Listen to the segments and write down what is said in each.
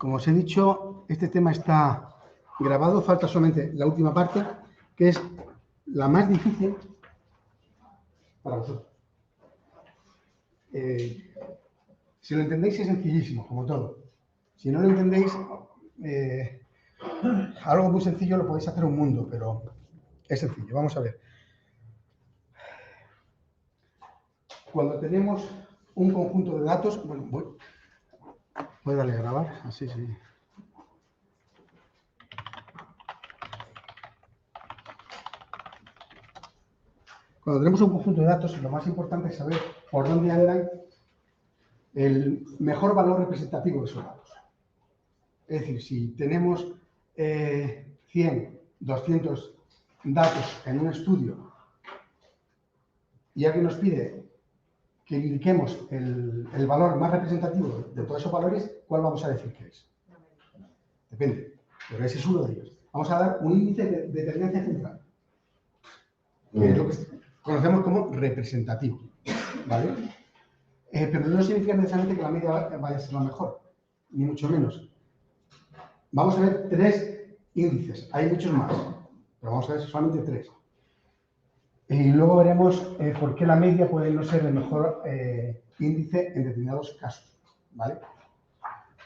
como os he dicho, este tema está grabado, falta solamente la última parte, que es la más difícil para vosotros. Si lo entendéis es sencillísimo, como todo. Si no lo entendéis, algo muy sencillo lo podéis hacer un mundo, pero es sencillo. Vamos a ver. Cuando tenemos un conjunto de datos, bueno, voy a darle a grabar, así sí. Cuando tenemos un conjunto de datos, lo más importante es saber por dónde andan el mejor valor representativo de esos datos. Es decir, si tenemos 100, 200 datos en un estudio y alguien nos pide que indiquemos el valor más representativo de todos esos valores, ¿cuál vamos a decir que es? Depende, pero ese es uno de ellos. Vamos a dar un índice de tendencia central, que es lo que conocemos como representativo, ¿vale? Pero no significa necesariamente que la media vaya a ser la mejor, ni mucho menos. Vamos a ver 3 índices, hay muchos más, pero vamos a ver solamente 3. Y luego veremos por qué la media puede no ser el mejor índice en determinados casos, ¿vale?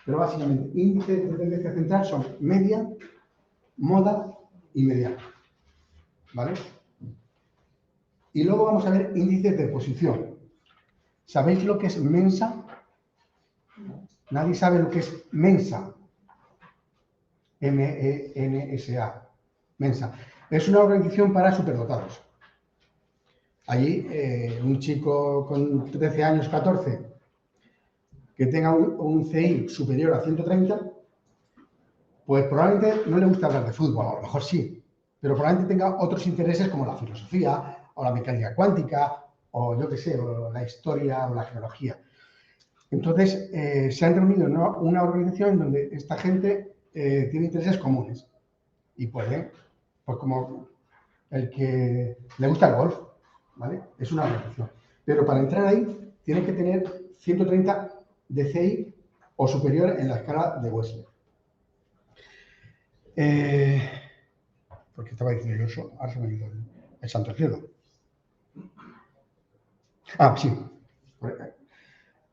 Pero básicamente, índices de tendencia central son media, moda y mediana, ¿vale? Y luego vamos a ver índices de posición. ¿Sabéis lo que es Mensa? Nadie sabe lo que es Mensa. M-E-N-S-A. Mensa. Es una organización para superdotados. Allí, un chico con 13 años, 14, que tenga un CI superior a 130, pues probablemente no le gusta hablar de fútbol, a lo mejor sí, pero probablemente tenga otros intereses como la filosofía, o la mecánica cuántica, o yo qué sé, o la historia, o la geología. Entonces, se han reunido en una organización donde esta gente tiene intereses comunes y puede, pues como el que le gusta el golf, ¿vale? Es una organización. Pero para entrar ahí, tiene que tener 130 de CI o superior en la escala de Wessler. Porque estaba diciendo yo eso, ahora se me ha ido el santo cielo. Ah, sí.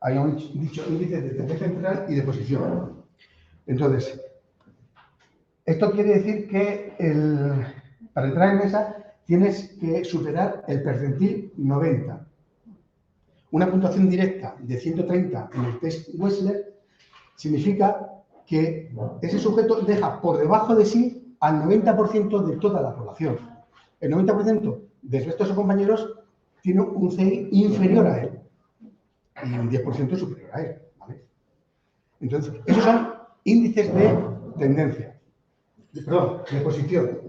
Habíamos dicho índices de tendencia central y de posición. Entonces, esto quiere decir que para entrar en esa tienes que superar el percentil 90. Una puntuación directa de 130 en el test Wessler significa que ese sujeto deja por debajo de sí al 90% de toda la población. El 90% del resto de sus compañeros tiene un CI inferior a él y un 10% superior a él, ¿vale? Entonces, esos son índices de tendencia, de posición,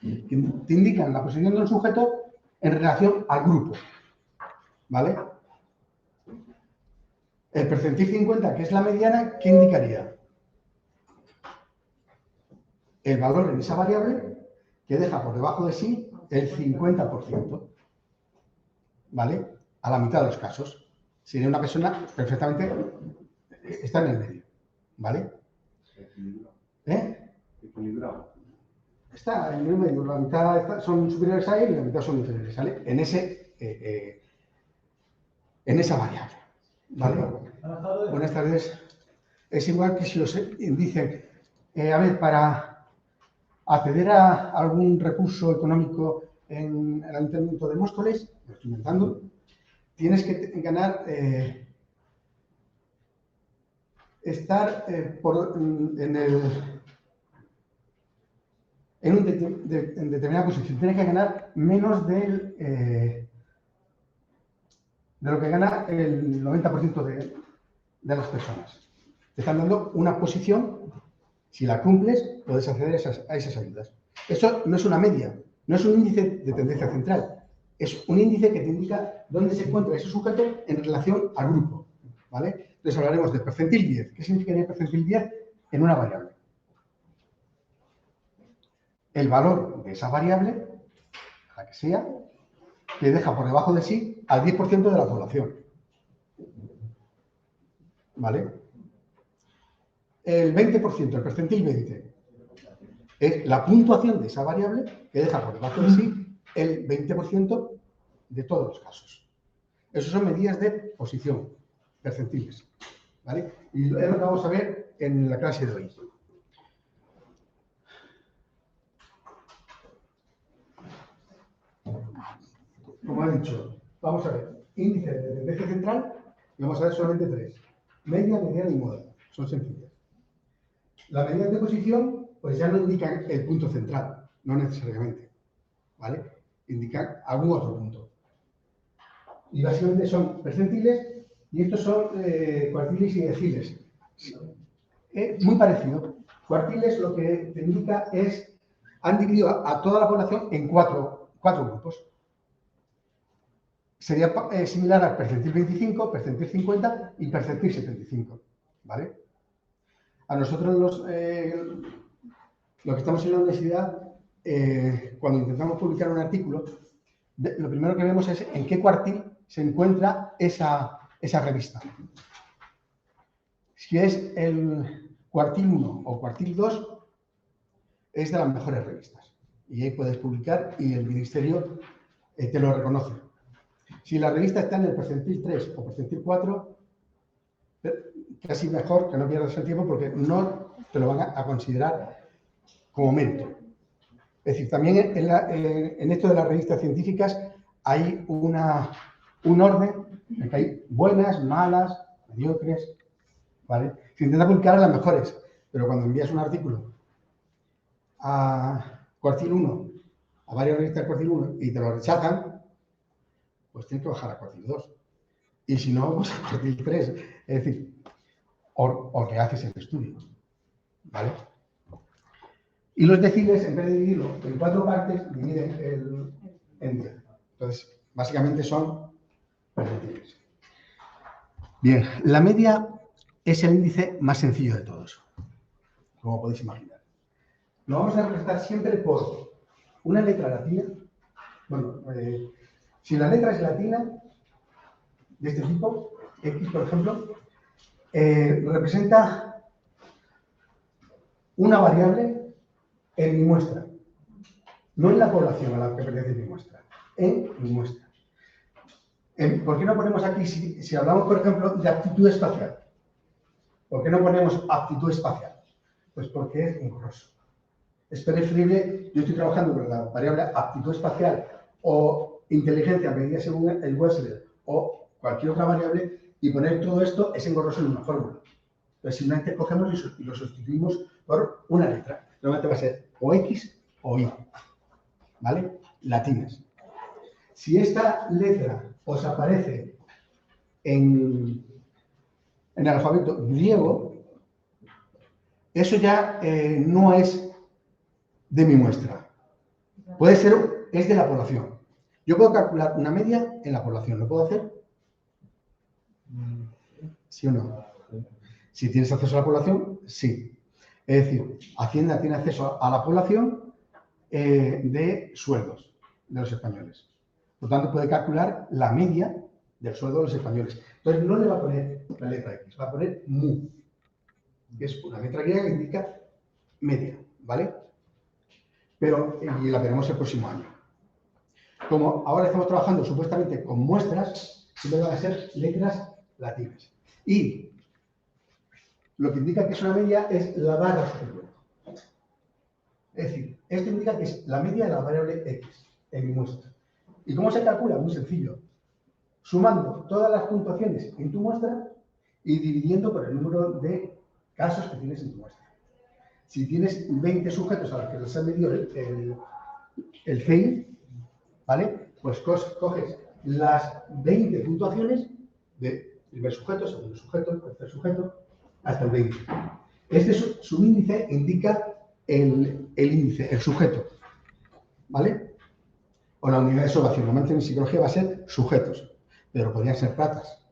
que te indican la posición del sujeto en relación al grupo, ¿vale? El percentil 50, que es la mediana, ¿qué indicaría? El valor en esa variable que deja por debajo de sí el 50%, ¿vale? A la mitad de los casos. Sería una persona perfectamente, está en el medio, ¿vale? Equilibrado. Está en el medio, la mitad son superiores a él y la mitad son inferiores, ¿vale? En esa variable, ¿vale? Buenas tardes. Es igual que si os dicen, a ver, para acceder a algún recurso económico en el Ayuntamiento de Móstoles, lo estoy inventando, tienes que ganar, estar en determinada posición. Tienes que ganar menos de lo que gana el 90% de las personas. Te están dando una posición, si la cumples, puedes acceder a esas ayudas. Eso no es una media, no es un índice de tendencia central, es un índice que te indica dónde se encuentra ese sujeto en relación al grupo, ¿vale? Entonces hablaremos del percentil 10. ¿Qué significaría el percentil 10 en una variable? El valor de esa variable, la que sea, que deja por debajo de sí al 10% de la población, ¿vale? el 20%, el percentil 20, es la puntuación de esa variable que deja por debajo de sí el 20% de todos los casos. Esas son medidas de posición, percentiles, ¿vale? Y es lo que vamos a ver en la clase de hoy. Como he dicho, vamos a ver índice de tendencia central y vamos a ver solamente tres: media, mediana y moda. Son sencillas. Las medidas de posición, pues ya no indican el punto central, no necesariamente, ¿vale? Indican algún otro punto. Y básicamente son percentiles y estos son cuartiles y deciles. Muy parecido. Cuartiles lo que te indica es, han dividido a toda la población en cuatro grupos. Sería similar al percentil 25, percentil 50 y percentil 75, ¿vale? A nosotros los que estamos en la universidad, cuando intentamos publicar un artículo, lo primero que vemos es en qué cuartil se encuentra esa revista. Si es el cuartil 1 o cuartil 2, es de las mejores revistas. Y ahí puedes publicar y el ministerio te lo reconoce. Si la revista está en el percentil 3 o percentil 4, casi mejor que no pierdas el tiempo porque no te lo van a considerar como mérito. Es decir, también en esto de las revistas científicas hay un orden en que hay buenas, malas, mediocres, ¿vale? Se intenta publicar las mejores, pero cuando envías un artículo a cuartil 1, a varias revistas de cuartil 1 y te lo rechazan, pues tienes que bajar a cuartil 2. Y si no, pues a cuartil 3. Es decir, o que haces el estudio, ¿vale? Y los deciles, en vez de dividirlo en 4 partes, dividen en 10. Entonces, básicamente son percentiles. Bien, la media es el índice más sencillo de todos, como podéis imaginar. Lo vamos a representar siempre por una letra latina. Bueno, si la letra es latina, de este tipo, X, por ejemplo, representa una variable en mi muestra. No en la población a la que pertenece mi muestra, en mi muestra. ¿Por qué no ponemos aquí, si hablamos, por ejemplo, de aptitud espacial? ¿Por qué no ponemos aptitud espacial? Pues porque es engorroso. Es preferible, yo estoy trabajando con la variable aptitud espacial o inteligencia medida según el Wechsler o cualquier otra variable y poner todo esto es engorroso en una fórmula. Entonces simplemente cogemos y lo sustituimos por una letra. Normalmente va a ser o X o Y, ¿vale? Latinas. Si esta letra os aparece en el alfabeto griego, eso ya no es de mi muestra. Puede ser, es de la población. Yo puedo calcular una media en la población. ¿Lo puedo hacer? ¿Sí o no? Si tienes acceso a la población, sí. Es decir, Hacienda tiene acceso a la población de sueldos de los españoles. Por tanto, puede calcular la media del sueldo de los españoles. Entonces, no le va a poner la letra X, va a poner mu, que es una letra griega que indica media, ¿vale? Pero, y la veremos el próximo año. Como ahora estamos trabajando supuestamente con muestras, siempre van a ser letras latinas. Y lo que indica que es una media es la barra superior. Es decir, esto indica que es la media de la variable X en mi muestra. ¿Y cómo se calcula? Muy sencillo. Sumando todas las puntuaciones en tu muestra y dividiendo por el número de casos que tienes en tu muestra. Si tienes 20 sujetos a los que les has medido el CI, ¿vale? Pues coges las 20 puntuaciones de primer sujeto, segundo sujeto, tercer sujeto, hasta el 20. Este subíndice indica el índice, el sujeto, ¿vale? O la unidad de observación. Normalmente en psicología va a ser sujetos, pero podrían ser platas,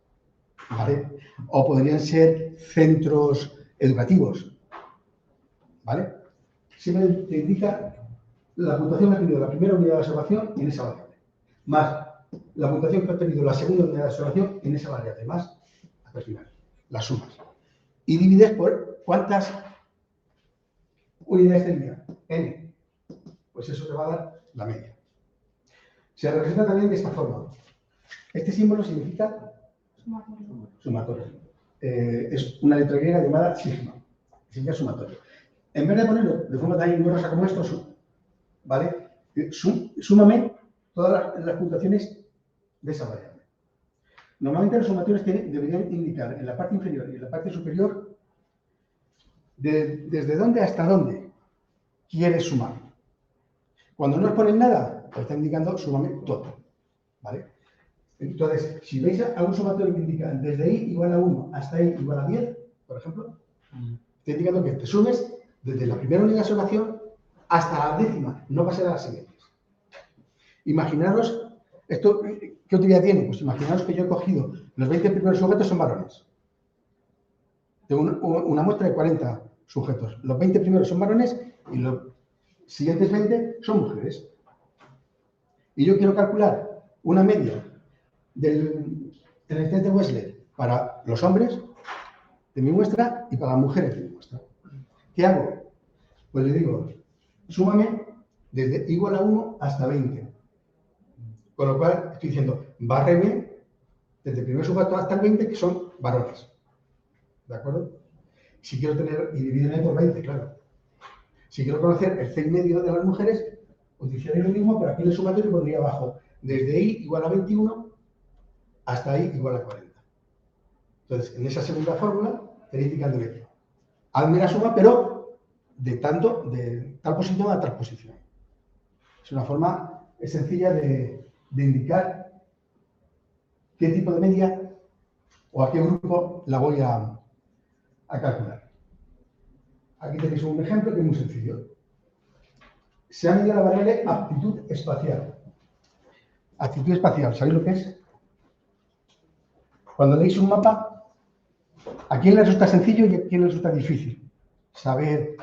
¿vale? O podrían ser centros educativos, ¿vale? Siempre te indica la puntuación que ha tenido la primera unidad de observación en esa variable, más la puntuación que ha tenido la segunda unidad de observación en esa variable, más hasta el final, las sumas. Y divides por ¿cuántas unidades tendría? N. Pues eso te va a dar la media. Se representa también de esta forma. Este símbolo significa sumatorio. Es una letra griega llamada sigma. Significa sumatorio. En vez de ponerlo de forma tan engorrosa como esto, ¿vale? Súmame todas las puntuaciones de esa variable. Normalmente los sumatorios deberían indicar en la parte inferior y en la parte superior desde dónde hasta dónde quieres sumar. Cuando no os ponen nada, os está indicando súmame todo, ¿vale? Entonces, si veis algún sumatorio que indica desde i igual a 1 hasta i igual a 10, por ejemplo, está indicando que te sumes desde la primera unidad de observación hasta la décima, no va a ser a las siguientes. Imaginaros, esto, ¿qué utilidad tiene? Pues imaginaros que yo he cogido los 20 primeros sujetos son varones. Tengo una muestra de 40 sujetos. Los 20 primeros son varones y los siguientes 20 son mujeres. Y yo quiero calcular una media del test de Wechsler para los hombres de mi muestra y para las mujeres de mi muestra. ¿Qué hago? Pues le digo, súmame desde igual a 1 hasta 20. Con lo cual estoy diciendo, bárreme desde el primer sujeto hasta el 20, que son varones. ¿De acuerdo? Si quiero tener, y divídeme por 20, claro. Si quiero conocer el C medio de las mujeres, utilizaría lo mismo, pero aquí en el sumatorio pondría abajo, desde I igual a 21 hasta I igual a 40. Entonces, en esa segunda fórmula, estaría indicándole, hazme la suma, pero de tal posición a tal posición. Es una forma sencilla de indicar qué tipo de media o a qué grupo la voy a calcular. Aquí tenéis un ejemplo que es muy sencillo. Se ha medido la variable aptitud espacial. Aptitud espacial, ¿sabéis lo que es? Cuando leéis un mapa, ¿a quién le resulta sencillo y a quién le resulta difícil? Saber,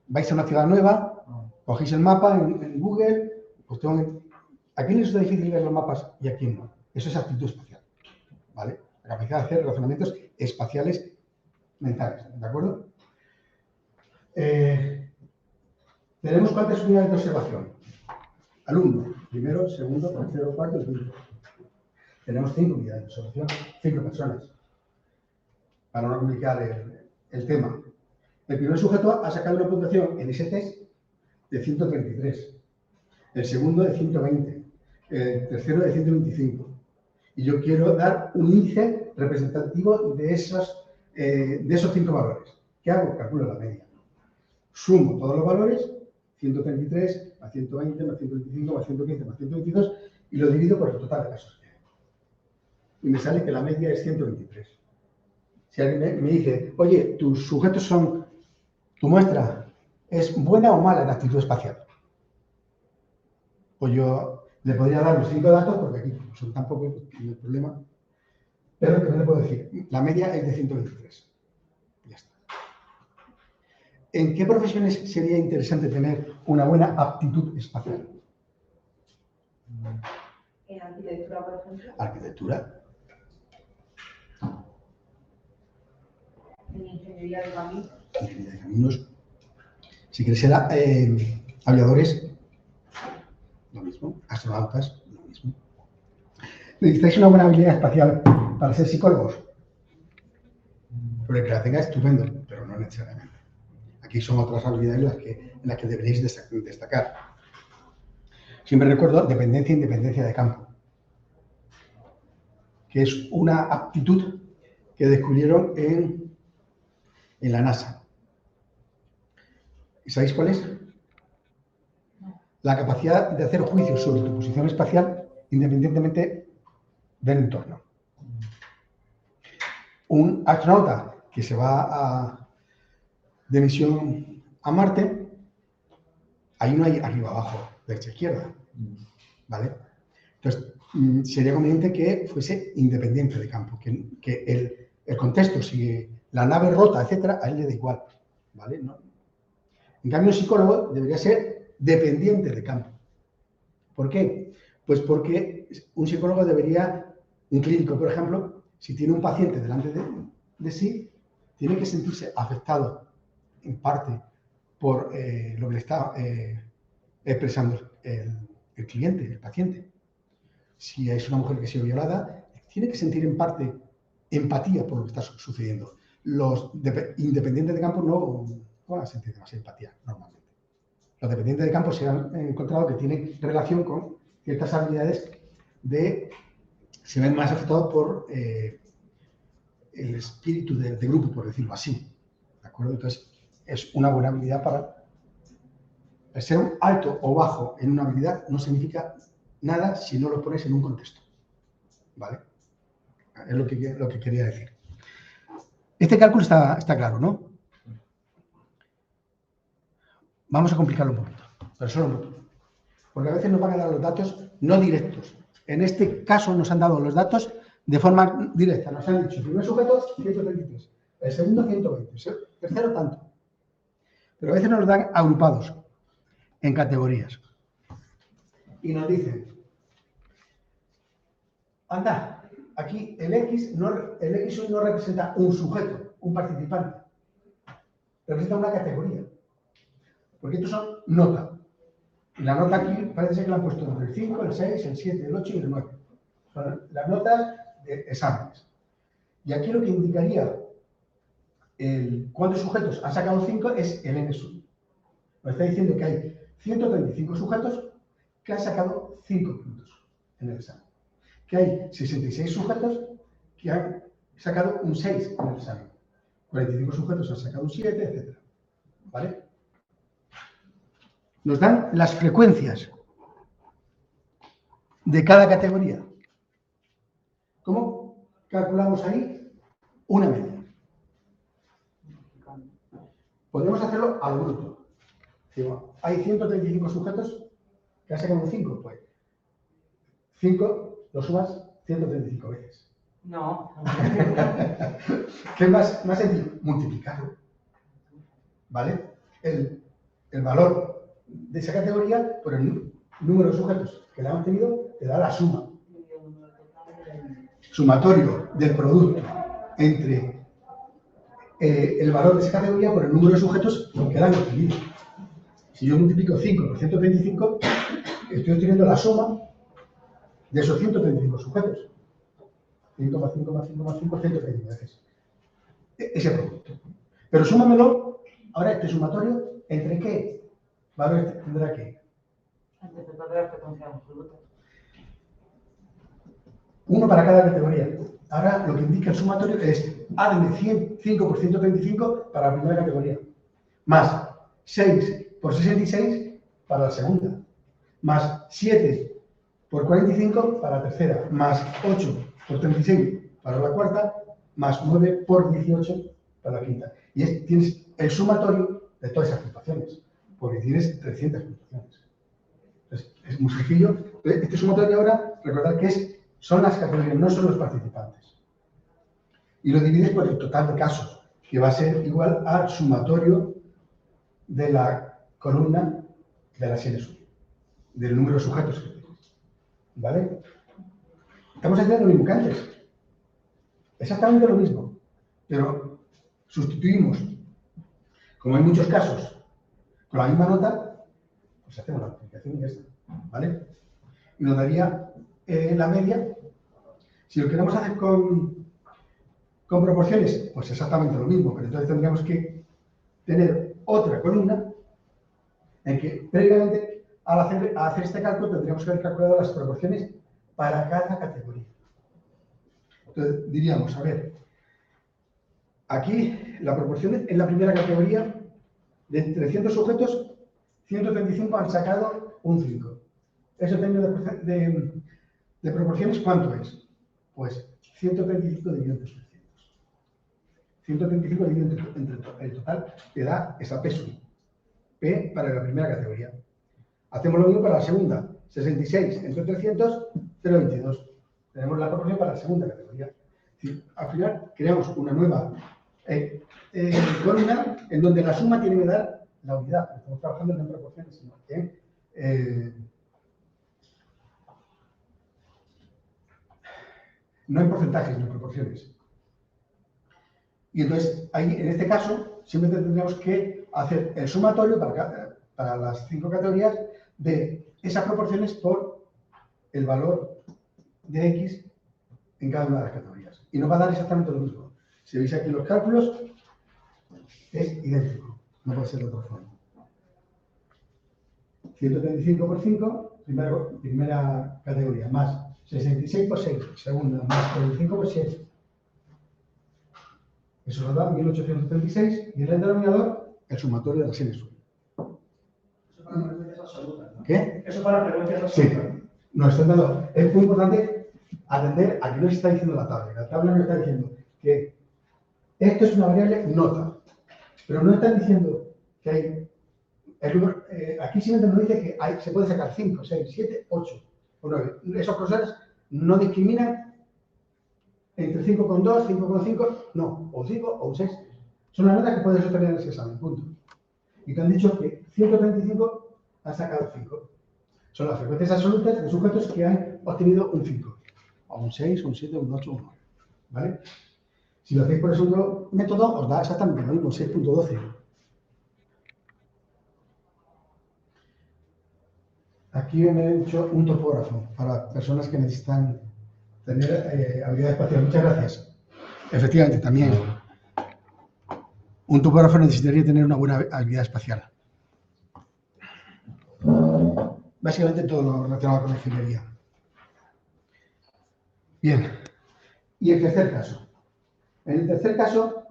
vais a una ciudad nueva, cogéis el mapa en Google, pues ¿a quién le resulta difícil ver los mapas y a quién no? Eso es aptitud espacial, ¿vale? La capacidad de hacer razonamientos espaciales mentales, ¿de acuerdo? Tenemos cuántas unidades de observación. Alumno, primero, segundo, tercero, cuarto y quinto. Tenemos 5 unidades de observación, 5 personas. Para no complicar el tema. El primer sujeto ha sacado una puntuación en ese test de 133. El segundo de 120. El tercero de 125. Y yo quiero dar un índice representativo de esos 5 valores. ¿Qué hago? Calculo la media. Sumo todos los valores, 133 más 120 más 125 más 115 más 122, y lo divido por el total de casos que hay. Y me sale que la media es 123. Si alguien me dice, oye, tus sujetos son, tu muestra es buena o mala en actitud espacial, pues yo le podría dar los 5 datos, porque aquí son tan pocos, no hay problema, pero que no le puedo decir, la media es de 123. Ya está. ¿En qué profesiones sería interesante tener una buena aptitud espacial? En arquitectura, por ejemplo. Arquitectura. En ingeniería de caminos. Ingeniería de caminos. Si quieres ser aviadores, lo mismo. Astronautas, lo mismo. ¿Necesitáis una buena habilidad espacial para ser psicólogos? Porque que la tenga estupendo, pero no necesariamente. Aquí son otras habilidades en las que deberéis destacar. Siempre recuerdo dependencia e independencia de campo, que es una aptitud que descubrieron en la NASA. ¿Y sabéis cuál es? La capacidad de hacer juicios sobre tu posición espacial independientemente del entorno. Un astronauta que se va de misión a Marte, ahí no hay arriba, abajo, derecha, izquierda, ¿vale? Entonces, sería conveniente que fuese independiente de campo, que el contexto, si la nave rota, etcétera, a él le da igual, ¿vale? ¿No? En cambio, un psicólogo debería ser dependiente de campo. ¿Por qué? Pues porque un psicólogo un clínico, por ejemplo, si tiene un paciente delante de sí, tiene que sentirse afectado en parte por lo que le está expresando el cliente, el paciente. Si es una mujer que ha sido violada, tiene que sentir en parte empatía por lo que está sucediendo. Los independientes de campo no van a sentir demasiada empatía normalmente. Los dependientes de campo se han encontrado que tienen relación con ciertas habilidades se ven más afectados por el espíritu de grupo, por decirlo así. ¿De acuerdo? Entonces, es una buena habilidad para... El ser alto o bajo en una habilidad no significa nada si no lo pones en un contexto. ¿Vale? Es lo que quería decir. Este cálculo está claro, ¿no? Vamos a complicarlo un poquito, pero solo un poquito. Porque a veces nos van a dar los datos no directos. En este caso nos han dado los datos de forma directa. Nos han dicho, el primer sujeto, 133. El segundo, 120. El tercero, tanto. Pero a veces nos los dan agrupados en categorías. Y nos dicen, anda, aquí el X no representa un sujeto, un participante. Representa una categoría. Porque estos son nota. Y la nota aquí parece ser que la han puesto entre el 5, el 6, el 7, el 8 y el 9. Son las notas de exámenes. Y aquí lo que indicaría cuántos sujetos han sacado 5 es el N sub. Nos está diciendo que hay 135 sujetos que han sacado 5 puntos en el examen. Que hay 66 sujetos que han sacado un 6 en el examen. 45 sujetos han sacado un 7, etc. ¿Vale? Nos dan las frecuencias de cada categoría. ¿Cómo calculamos ahí una media? Podemos hacerlo al bruto. Hay 135 sujetos que han sacado un 5, pues 5 lo sumas 135 veces. No. ¿Qué es más sencillo? Multiplicarlo. ¿Vale? El valor de esa categoría por el número de sujetos que la han tenido te da la suma. Sumatorio del producto entre el valor de esa categoría por el número de sujetos que la han obtenido. Si yo multiplico 5 por 135, estoy obteniendo la suma de esos 135 sujetos. 5 más 5 más 5 más 5, 135 veces. Ese producto. Pero súmamelo, ahora este sumatorio, ¿entre qué valores tendrá que? Antes de perder la frecuencia absoluta. Uno para cada categoría. Ahora lo que indica el sumatorio es hazme 5 por 135 para la primera categoría, más 6 por 66 para la segunda, más 7 por 45 para la tercera, más 8 por 36 para la cuarta, más 9 por 18 para la quinta. Y tienes el sumatorio de todas esas puntuaciones, porque tienes 300 puntuaciones. Entonces, es muy sencillo. Este sumatorio ahora, recordad que son las categorías, no son los participantes. Y lo divides por el total de casos, que va a ser igual al sumatorio de la columna de la serie sub, del número de sujetos que tienes. ¿Vale? Estamos haciendo lo mismo que antes. Exactamente lo mismo. Pero sustituimos, como hay muchos casos, con la misma nota, pues hacemos la multiplicación y ya está. ¿Vale? Y nos daría la media. Si lo queremos hacer con proporciones, pues exactamente lo mismo, pero entonces tendríamos que tener otra columna en que previamente al hacer este cálculo tendríamos que haber calculado las proporciones para cada categoría. Entonces diríamos, a ver, aquí la proporción en la primera categoría de 300 sujetos, 135 han sacado un 5. ¿Eso de proporciones cuánto es? Pues 135 dividido entre 300. 135 dividido entre el total te da esa P sub. P para la primera categoría. Hacemos lo mismo para la segunda. 66 entre 300, 0,22. Tenemos la proporción para la segunda categoría. Al final creamos una nueva columna en donde la suma tiene que dar la unidad. Estamos trabajando no en proporciones, sino no en porcentajes, ni en proporciones. Y entonces, ahí, en este caso, siempre tendríamos que hacer el sumatorio para las 5 categorías de esas proporciones por el valor de X en cada una de las categorías. Y nos va a dar exactamente lo mismo. Si veis aquí los cálculos, es idéntico. No puede ser de otra forma. 135 por 5, primera categoría, más 66 por 6, segunda, más 45 por 7. Eso nos da 1836 y en el denominador el sumatorio de las n sub. Eso para frecuencias absolutas, ¿no? ¿Qué? Eso para frecuencias Sí, absolutas. nos están dando. Es muy importante atender a que no se está diciendo la tabla. La tabla nos está diciendo que esto es una variable nota, pero no están diciendo que hay. Aquí simplemente nos dice que se puede sacar 5, 6, 7, 8 o 9. Esos profesores no discriminan entre 5,2, 5,5, no, o 5 o un 6. Son las notas que puedes obtener en ese examen, punto. Y te han dicho que 135 han sacado 5. Son las frecuencias absolutas de sujetos que han obtenido un 5, o un 6, un 7, un 8, un 9. ¿Vale? Si lo hacéis por el segundo método, os da exactamente lo mismo, 6,12. Aquí me he hecho un topógrafo para personas que necesitan tener habilidad espacial. Muchas gracias. Efectivamente, también un topógrafo necesitaría tener una buena habilidad espacial. Básicamente todo lo relacionado con la ingeniería. Bien. Y el tercer caso. En el tercer caso,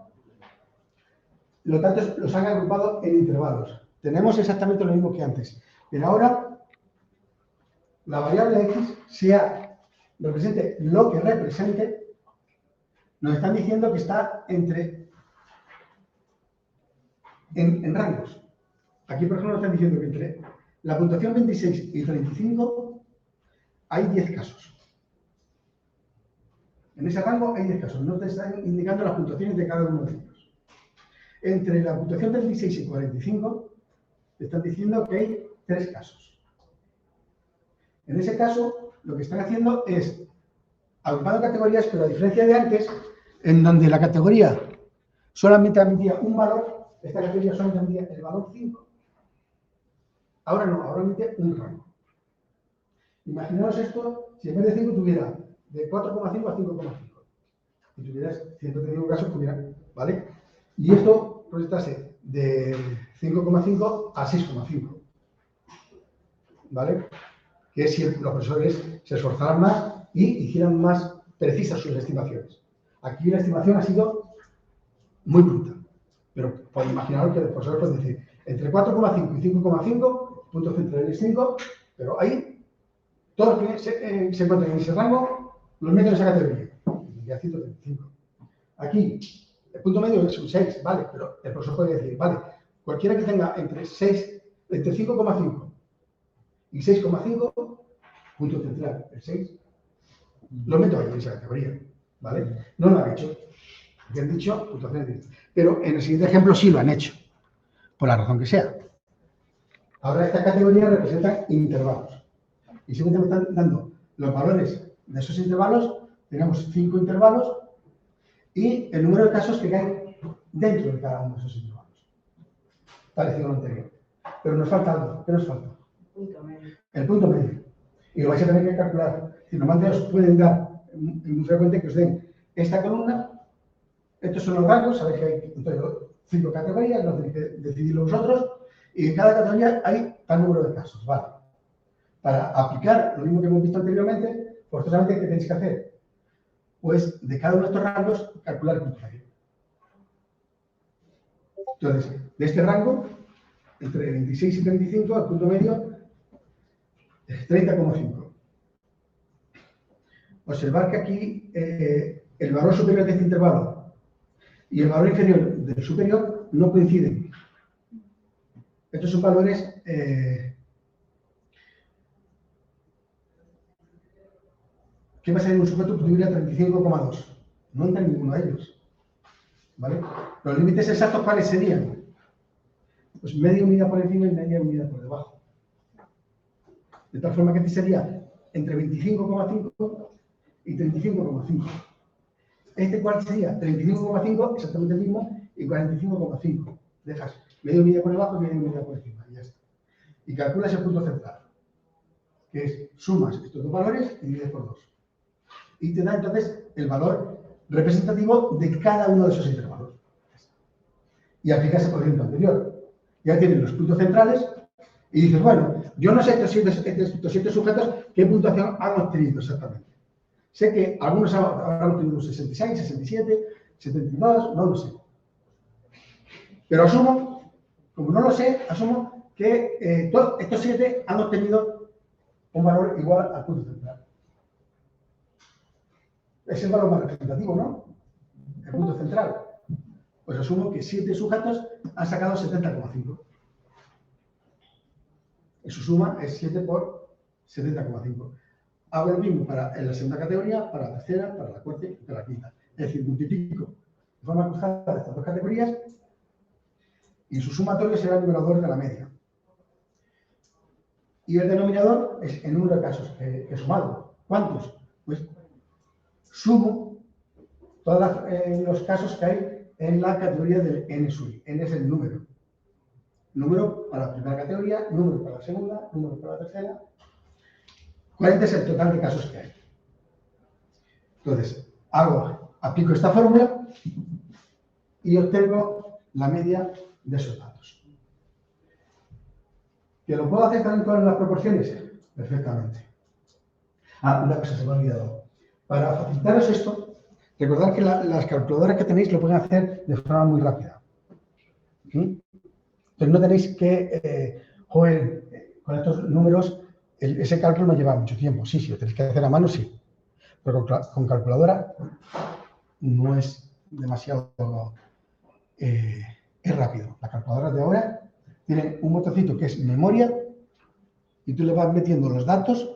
los datos los han agrupado en intervalos. Tenemos exactamente lo mismo que antes. Pero ahora, la variable x, represente lo que represente, nos están diciendo que está en rangos. Aquí, por ejemplo, nos están diciendo que entre la puntuación 26 y 35 hay 10 casos. En ese rango hay 10 casos. No te están indicando las puntuaciones de cada uno de ellos. Entre la puntuación 36 y 45, te están diciendo que hay 3 casos. En ese caso, lo que están haciendo es agrupando categorías, pero a diferencia de antes, en donde la categoría solamente admitía un valor, esta categoría solamente admitía el valor 5. Ahora no, ahora admite un rango. Imaginaos esto, si en vez de 5 tuviera de 4,5 a 5,5. Y tuvieras 135 casos, ¿vale? Y esto proyectase de 5,5 a 6,5. ¿Vale? Que si los profesores se esforzaran más y hicieran más precisas sus estimaciones. Aquí la estimación ha sido muy bruta, pero podéis imaginaros que los profesores pueden decir entre 4,5 y 5,5, punto central es 5, pero ahí todos los que se encuentran en ese rango los meten en esa categoría, ya 135. Aquí el punto medio es un 6, vale, pero el profesor puede decir, vale, cualquiera que tenga entre 5,5 y 6,5, punto central, el 6, lo meto ahí en esa categoría, ¿vale? No lo han hecho. Porque han dicho puntuaciones distintas. Pero en el siguiente ejemplo sí lo han hecho, por la razón que sea. Ahora estas categorías representan intervalos. Y simplemente me están dando los valores de esos intervalos. Tenemos 5 intervalos y el número de casos que caen dentro de cada uno de esos intervalos. Parecido a lo anterior. Pero nos falta algo. ¿Qué nos falta? Punto medio. El punto medio. Y lo vais a tener que calcular. Si normalmente os pueden dar, es muy frecuente que os den esta columna. Estos son los rangos, sabéis que hay entonces 5 categorías, lo tenéis que decidirlo vosotros, y en cada categoría hay tal número de casos, ¿vale? Para aplicar lo mismo que hemos visto anteriormente, forzosamente, ¿qué tenéis que hacer? Pues de cada uno de estos rangos, calcular el punto medio. Entonces, de este rango, entre 26 y 35, el punto medio es 30,5. Observar que aquí el valor superior de este intervalo y el valor inferior del superior no coinciden. Estos son valores ¿qué pasa en un sujeto que tuviera 35,2? No entra en ninguno de ellos. ¿Vale? Los límites exactos, ¿cuáles serían? Pues media unidad por encima y media unidad por debajo. De tal forma que este sería entre 25,5 y 35,5. Este cuál sería 35,5, exactamente el mismo, y 45,5. Dejas medio media por debajo y medio media por encima, y ya está. Y calculas el punto central, que es sumas estos dos valores y divides por 2. Y te da entonces el valor representativo de cada uno de esos intervalos. Y aplicas el procedimiento anterior. Ya tienes los puntos centrales y dices, bueno, yo no sé estos siete sujetos qué puntuación han obtenido exactamente. Sé que algunos habrán obtenido 66, 67, 72, no lo sé. Pero asumo, como no lo sé, asumo que estos 7 han obtenido un valor igual al punto central. Es el valor más representativo, ¿no? El punto central. Pues asumo que 7 sujetos han sacado 70,5. Y su suma es 7 por 70,5. Hago lo mismo en la segunda categoría, para la tercera, para la cuarta y para la quinta. Es decir, multiplico de forma cruzada estas dos categorías y su sumatorio será el numerador de la media. Y el denominador es el número de casos que he sumado. ¿Cuántos? Pues sumo todos los casos que hay en la categoría del n sub i. N es el número. Número para la primera categoría, número para la segunda, número para la tercera. 40 es el total de casos que hay. Entonces, aplico esta fórmula y obtengo la media de esos datos. ¿Que lo puedo hacer también con las proporciones? Perfectamente. Una cosa se me ha olvidado. Para facilitaros esto, recordad que las calculadoras que tenéis lo pueden hacer de forma muy rápida. Entonces no tenéis que, con estos números, ese cálculo no lleva mucho tiempo. Sí, lo tenéis que hacer a mano, sí. Pero con calculadora no es demasiado... es rápido. Las calculadoras de ahora tienen un botoncito que es memoria y tú le vas metiendo los datos,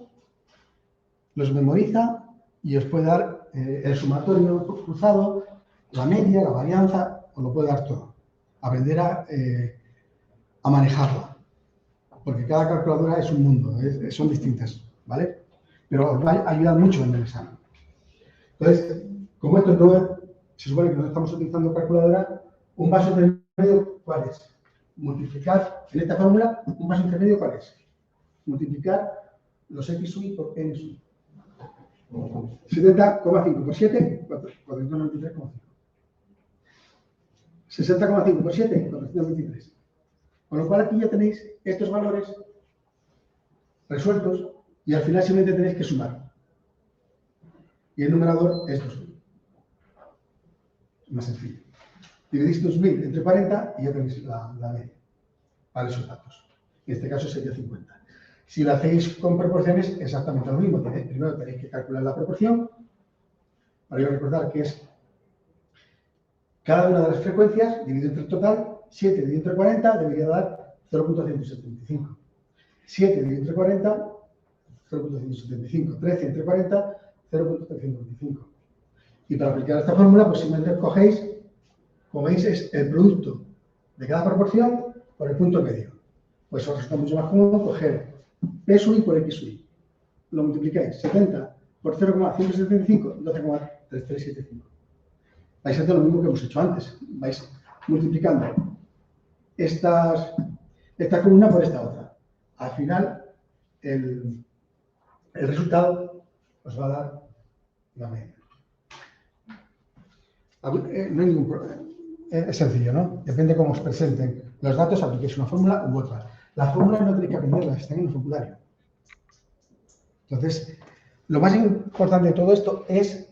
los memoriza y os puede dar el sumatorio cruzado, la media, la varianza, os lo puede dar todo. Aprender a manejarla, porque cada calculadora es un mundo, son distintas, ¿vale? Pero os va a ayudar mucho en el examen. Entonces, como esto no se supone que no estamos utilizando calculadora, un paso intermedio, ¿cuál es? Multiplicar, en esta fórmula, un paso intermedio, ¿cuál es? Multiplicar los x sub i por n sub i. 70,5 por 7, 493,5. 60,5 por 7, 423. Con lo cual aquí ya tenéis estos valores resueltos y al final simplemente tenéis que sumar. Y el numerador es 2000. Más sencillo. Dividís 2000 entre 40 y ya tenéis la media para esos datos. En este caso sería 50. Si lo hacéis con proporciones, exactamente lo mismo. Primero tenéis que calcular la proporción. Para recordar que es cada una de las frecuencias dividido entre el total. 7 dividido entre 40 debería dar 0.175. 7 dividido entre 40, 0.175. 13 entre 40, 0.325. Y para aplicar esta fórmula, pues simplemente cogéis, como veis, es el producto de cada proporción por el punto medio. Pues os resulta mucho más cómodo coger P sub i por X sub i. Lo multiplicáis 70 por 0,175, 12,3375. Vais a hacer lo mismo que hemos hecho antes. Vais multiplicando esta columna por esta otra. Al final, el resultado os va a dar la media. No hay ningún problema. Es sencillo, ¿no? Depende de cómo os presenten los datos, apliquéis una fórmula u otra. Las fórmulas no tenéis que aprenderlas, están en el formulario. Entonces, lo más importante de todo esto es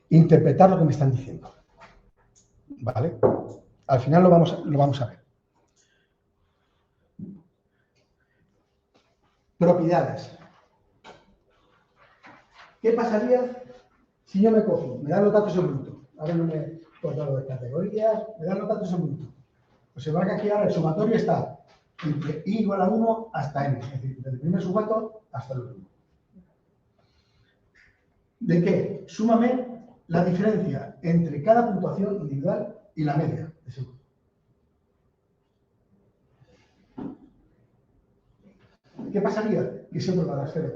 interpretar lo que me están diciendo. ¿Vale? Al final lo vamos a ver. Propiedades. ¿Qué pasaría si yo me cojo? Me dan los datos en bruto. Ahora no me he cortado de categorías. Me dan los datos en bruto. Pues se va que aquí ahora el sumatorio está entre i igual a 1 hasta n. Es decir, desde el primer sujeto hasta el último. ¿De qué? Súmame la diferencia entre cada puntuación individual y la media de ese grupo. ¿Qué pasaría? Que siempre va a dar 0.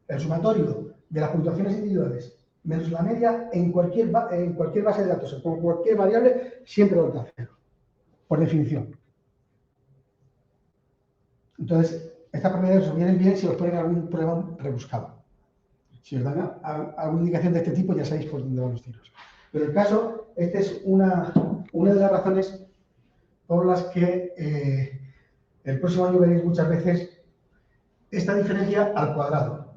el sumatorio de las puntuaciones individuales menos la media en cualquier base de datos, con cualquier variable, siempre va a dar 0, por definición. Entonces, estas propiedades os vienen bien si os ponen algún problema rebuscado. Si os dan alguna indicación de este tipo, ya sabéis por dónde van los tiros. Pero el caso, esta es una de las razones por las que el próximo año veréis muchas veces esta diferencia al cuadrado.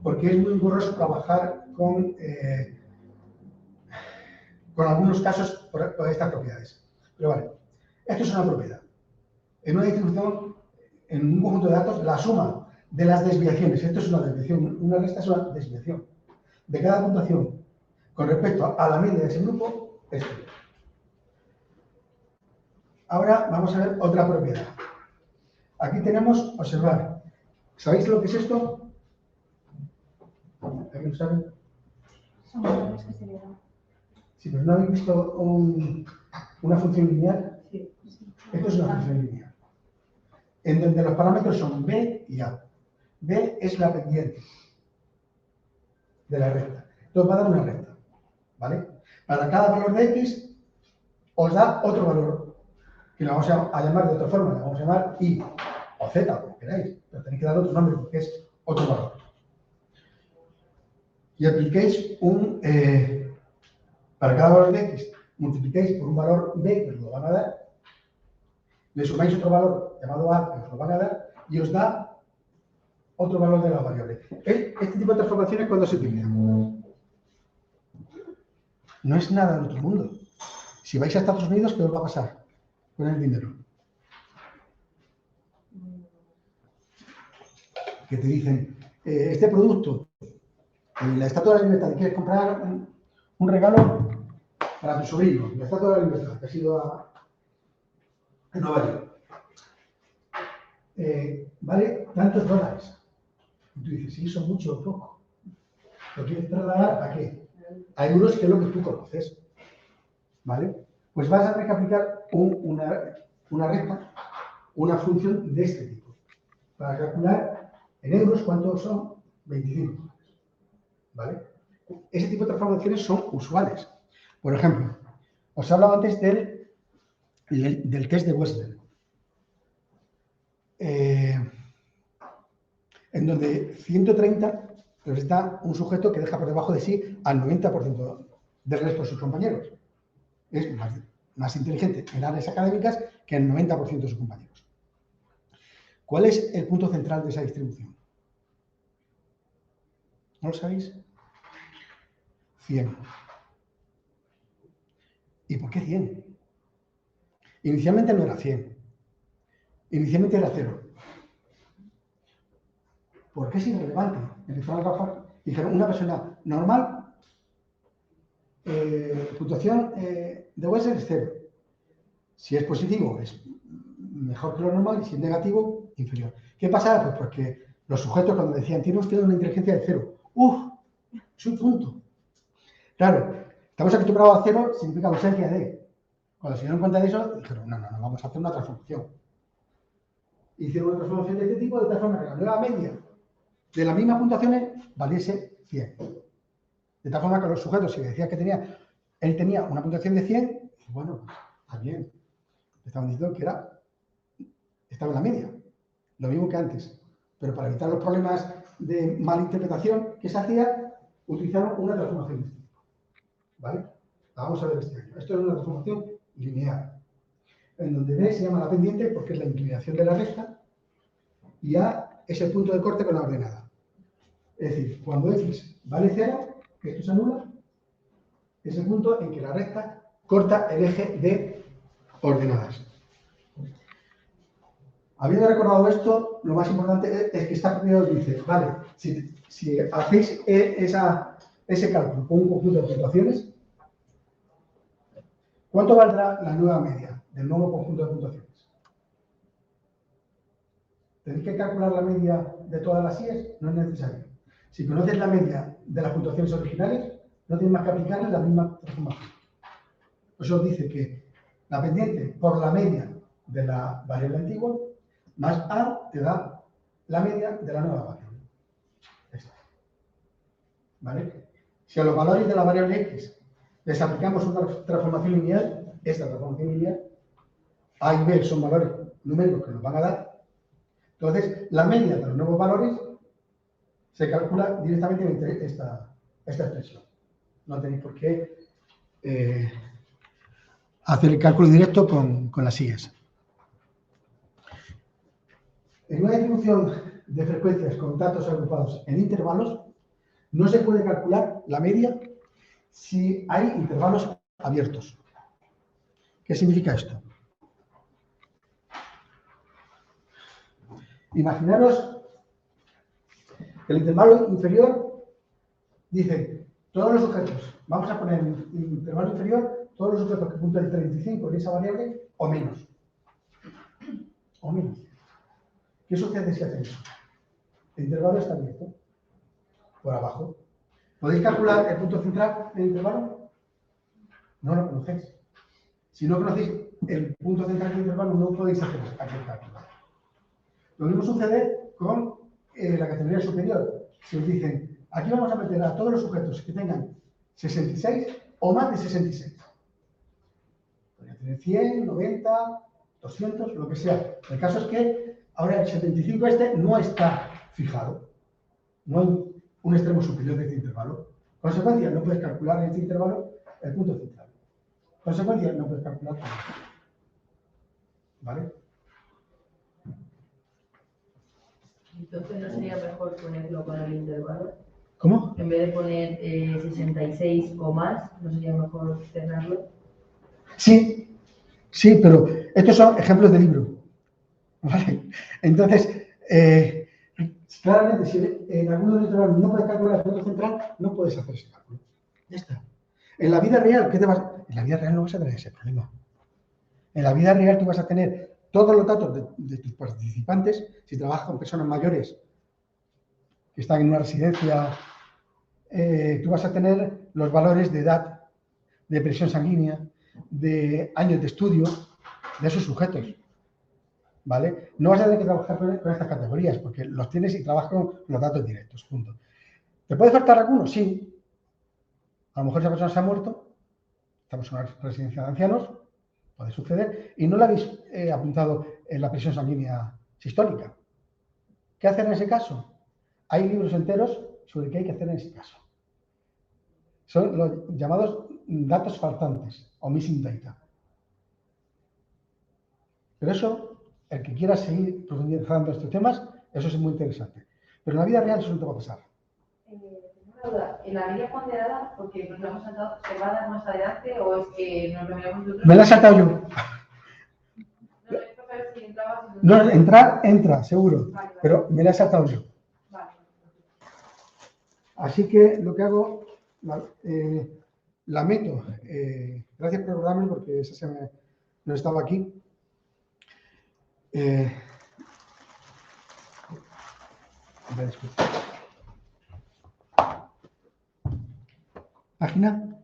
Porque es muy engorroso trabajar con algunos casos por estas propiedades. Pero vale, esto es una propiedad. En una distribución, en un conjunto de datos, la suma de las desviaciones, esto es una desviación, una resta es una desviación, de cada puntuación con respecto a la media de ese grupo, es 0. Ahora vamos a ver otra propiedad. Aquí tenemos, observar, ¿sabéis lo que es esto? ¿Alguien lo sabe? Son valores que se le dan. Sí, pero ¿no habéis visto una función lineal? Sí. Esto es una función lineal, en donde los parámetros son b y a. B es la pendiente de la recta. Entonces va a dar una recta, ¿vale? Para cada valor de x os da otro valor, que lo vamos a llamar de otra forma, lo vamos a llamar y o z, como queráis, pero tenéis que dar otro nombre porque es otro valor. Y apliquéis para cada valor de x, multipliquéis por un valor b, que os lo van a dar, le sumáis otro valor llamado a, que os lo van a dar, y os da otro valor de la variable. Este tipo de transformaciones, ¿cuándo se utiliza? No es nada del otro mundo. Si vais a Estados Unidos, ¿qué os va a pasar con el dinero? Que te dicen, este producto, en la Estatua de la Libertad, quieres comprar un regalo para tu sobrino, la Estatua de la Libertad, que ha sido a Nueva York. Vale tantos dólares. Y tú dices, sí, son mucho o poco. ¿Lo quieres trasladar a qué? A euros, que es lo que tú conoces. ¿Vale? Pues vas a tener que aplicar una recta, una función de este tipo, para calcular en euros cuántos son 25 dólares. ¿Vale? Ese tipo de transformaciones son usuales. Por ejemplo, os he hablado antes del test de Wessler. En donde 130 representa un sujeto que deja por debajo de sí al 90% del resto de sus compañeros. Es más inteligente en áreas académicas que el 90% de sus compañeros. ¿Cuál es el punto central de esa distribución? ¿No lo sabéis? 100. ¿Y por qué 100? Inicialmente no era 100. Inicialmente era 0. ¿Por qué es irrelevante? Empezaron a trabajar. Dijeron, una persona normal, puntuación de Wessler es 0. Si es positivo, es mejor que lo normal, y si es negativo, inferior. ¿Qué pasa? Pues porque los sujetos, cuando decían, tiene usted una inteligencia de 0, es un punto. Claro, estamos acostumbrados a 0, significa ausencia de. Cuando se dieron cuenta de eso, dijeron, no, vamos a hacer una transformación. Hicieron una transformación de este tipo, de tal forma que la nueva media de las mismas puntuaciones valiese 100. De tal forma que los sujetos, si decían que él tenía una puntuación de 100, bueno, pues está bien. Estaban diciendo que estaba en la media, lo mismo que antes. Pero para evitar los problemas de malinterpretación que se hacía, utilizaron una transformación de este tipo. ¿Vale? La vamos a ver este año. Esto es una transformación lineal, en donde B se llama la pendiente porque es la inclinación de la recta y A es el punto de corte con la ordenada. Es decir, cuando X vale 0, que esto se anula, es el punto en que la recta corta el eje de ordenadas. Habiendo recordado esto, lo más importante es que esta propiedad os dice, vale, si hacéis ese cálculo con un conjunto de puntuaciones, ¿cuánto valdrá la nueva media del nuevo conjunto de puntuaciones? ¿Tenéis que calcular la media de todas las IES? No es necesario. Si conoces la media de las puntuaciones originales, no tienes más que aplicarle la misma transformación. Eso os dice que la pendiente por la media de la variable antigua más A te da la media de la nueva variable. ¿vale? Si a los valores de la variable x les aplicamos una transformación lineal, esta transformación lineal, A y B son valores numéricos que nos van a dar. Entonces, la media de los nuevos valores se calcula directamente entre esta expresión. No tenéis por qué hacer el cálculo directo con las sillas. En una distribución de frecuencias con datos agrupados en intervalos, no se puede calcular la media si hay intervalos abiertos. ¿Qué significa esto? Imaginaros que el intervalo inferior dice todos los sujetos, vamos a poner en el intervalo inferior todos los sujetos que punten el 35 en esa variable o menos. O menos. ¿Qué sucede si hacen eso? El intervalo está abierto por abajo. ¿Podéis calcular el punto central del intervalo? No lo conocéis. Si no conocéis el punto central del intervalo, no podéis hacer aquel cálculo. Lo mismo sucede con la categoría superior. Si os dicen, aquí vamos a meter a todos los sujetos que tengan 66 o más de 66. Podría tener 100, 90, 200, lo que sea. El caso es que ahora el 75 no está fijado. No hay un extremo superior de este intervalo. Consecuencia, no puedes calcular en este intervalo el punto central. Consecuencia, no puedes calcular todo. ¿Vale? Entonces, ¿no sería mejor ponerlo con el intervalo? ¿Cómo? En vez de poner 66 o más, ¿no sería mejor cerrarlo? Sí, sí, pero estos son ejemplos de libro. ¿Vale? Entonces, claramente, si en alguno de los intervalos no puedes calcular el punto central, no puedes hacer ese cálculo. Ya está. En la vida real, ¿qué te vas? En la vida real no vas a tener ese problema. En la vida real tú vas a tener todos los datos de tus participantes. Si trabajas con personas mayores que están en una residencia, tú vas a tener los valores de edad, de presión sanguínea, de años de estudio de esos sujetos. ¿Vale? No vas a tener que trabajar con estas categorías porque los tienes y trabajas con los datos directos. Punto. ¿Te puede faltar alguno? Sí. A lo mejor esa persona se ha muerto, estamos en una residencia de ancianos, puede suceder, y no la habéis apuntado en la presión sanguínea sistólica. ¿Qué hacer en ese caso? Hay libros enteros sobre qué hay que hacer en ese caso. Son los llamados datos faltantes o missing data. Pero eso, el que quiera seguir profundizando estos temas, eso es muy interesante. Pero en la vida real eso no te va a pasar. Una duda, ¿en la vida ponderada, porque nos lo hemos saltado, se va a dar más adelante o es que nos lo miramos nosotros? Me la he saltado yo. No, es para saber si entraba. No, entra, seguro. Vale. Pero me la he saltado yo. Vale. Así que lo que hago, la meto. Gracias por recordarme porque esa no estaba aquí. Vale, disculpa. ¿Página?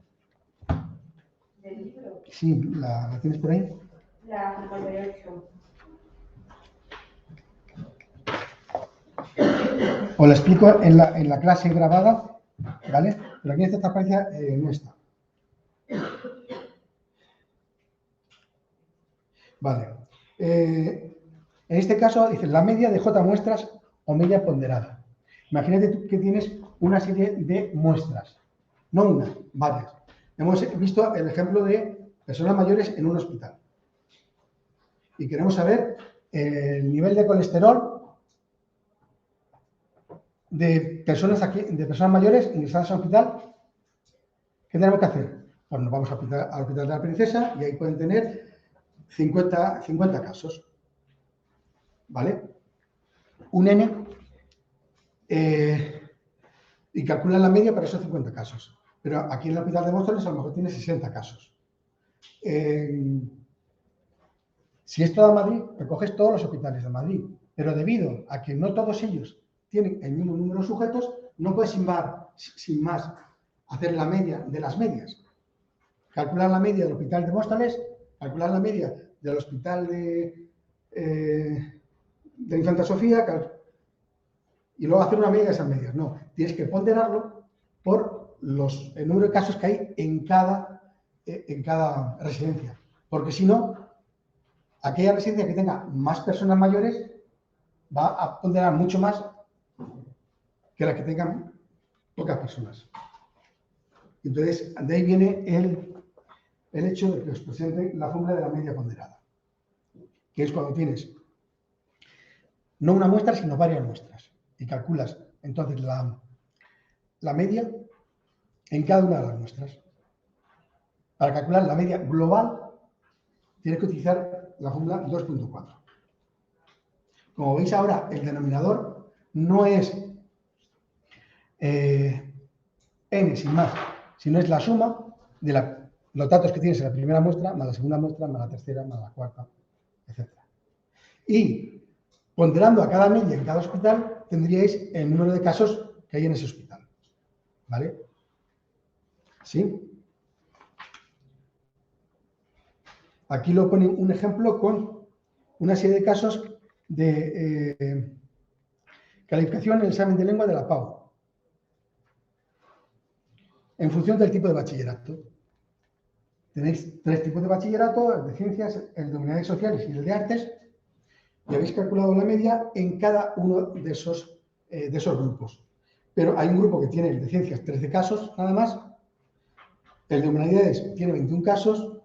¿Del libro? Sí, ¿la tienes por ahí? La 58. Os la explico en la clase grabada, ¿vale? Pero aquí en esta transparencia no está. Vale. En este caso, dice la media de J muestras o media ponderada. Imagínate tú que tienes una serie de muestras. No una, varias. Hemos visto el ejemplo de personas mayores en un hospital. Y queremos saber el nivel de colesterol de personas mayores ingresadas al hospital. ¿Qué tenemos que hacer? Pues nos vamos al hospital de la Princesa y ahí pueden tener 50 casos. ¿Vale? Un N y calculan la media para esos 50 casos. Pero aquí en el hospital de Móstoles a lo mejor tiene 60 casos. Si es toda Madrid, recoges todos los hospitales de Madrid. Pero debido a que no todos ellos tienen el mismo número de sujetos, no puedes sin más hacer la media de las medias. Calcular la media del hospital de Móstoles, calcular la media del hospital de Infanta Sofía y luego hacer una media de esas medias. No, tienes que ponderarlo por el número de casos que hay en cada residencia. Porque si no, aquella residencia que tenga más personas mayores va a ponderar mucho más que la que tengan pocas personas. Entonces, de ahí viene el hecho de que os presente la fórmula de la media ponderada, que es cuando tienes no una muestra, sino varias muestras, y calculas entonces la media en cada una de las muestras. Para calcular la media global, tienes que utilizar la fórmula 2.4. Como veis ahora, el denominador no es n sin más, sino es la suma de los datos que tienes en la primera muestra, más la segunda muestra, más la tercera, más la cuarta, etc. Y ponderando a cada media en cada hospital, tendríais el número de casos que hay en ese hospital. ¿Vale? ¿Sí? Aquí lo pone un ejemplo con una serie de casos de calificación en el examen de lengua de la PAU, en función del tipo de bachillerato. Tenéis 3 tipos de bachillerato, el de ciencias, el de humanidades sociales y el de artes, y habéis calculado la media en cada uno de esos grupos. Pero hay un grupo que tiene el de ciencias 13 casos, nada más, el de humanidades tiene 21 casos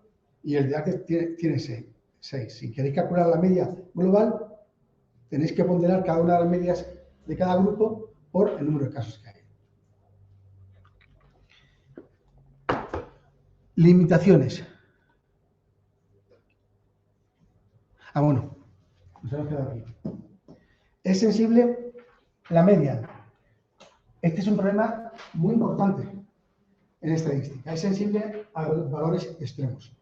y el de artes tiene 6. Si queréis calcular la media global, tenéis que ponderar cada una de las medias de cada grupo por el número de casos que hay. Limitaciones. Bueno, nos hemos quedado aquí. Es sensible la media. Este es un problema muy importante en estadística. Es sensible a los valores extremos.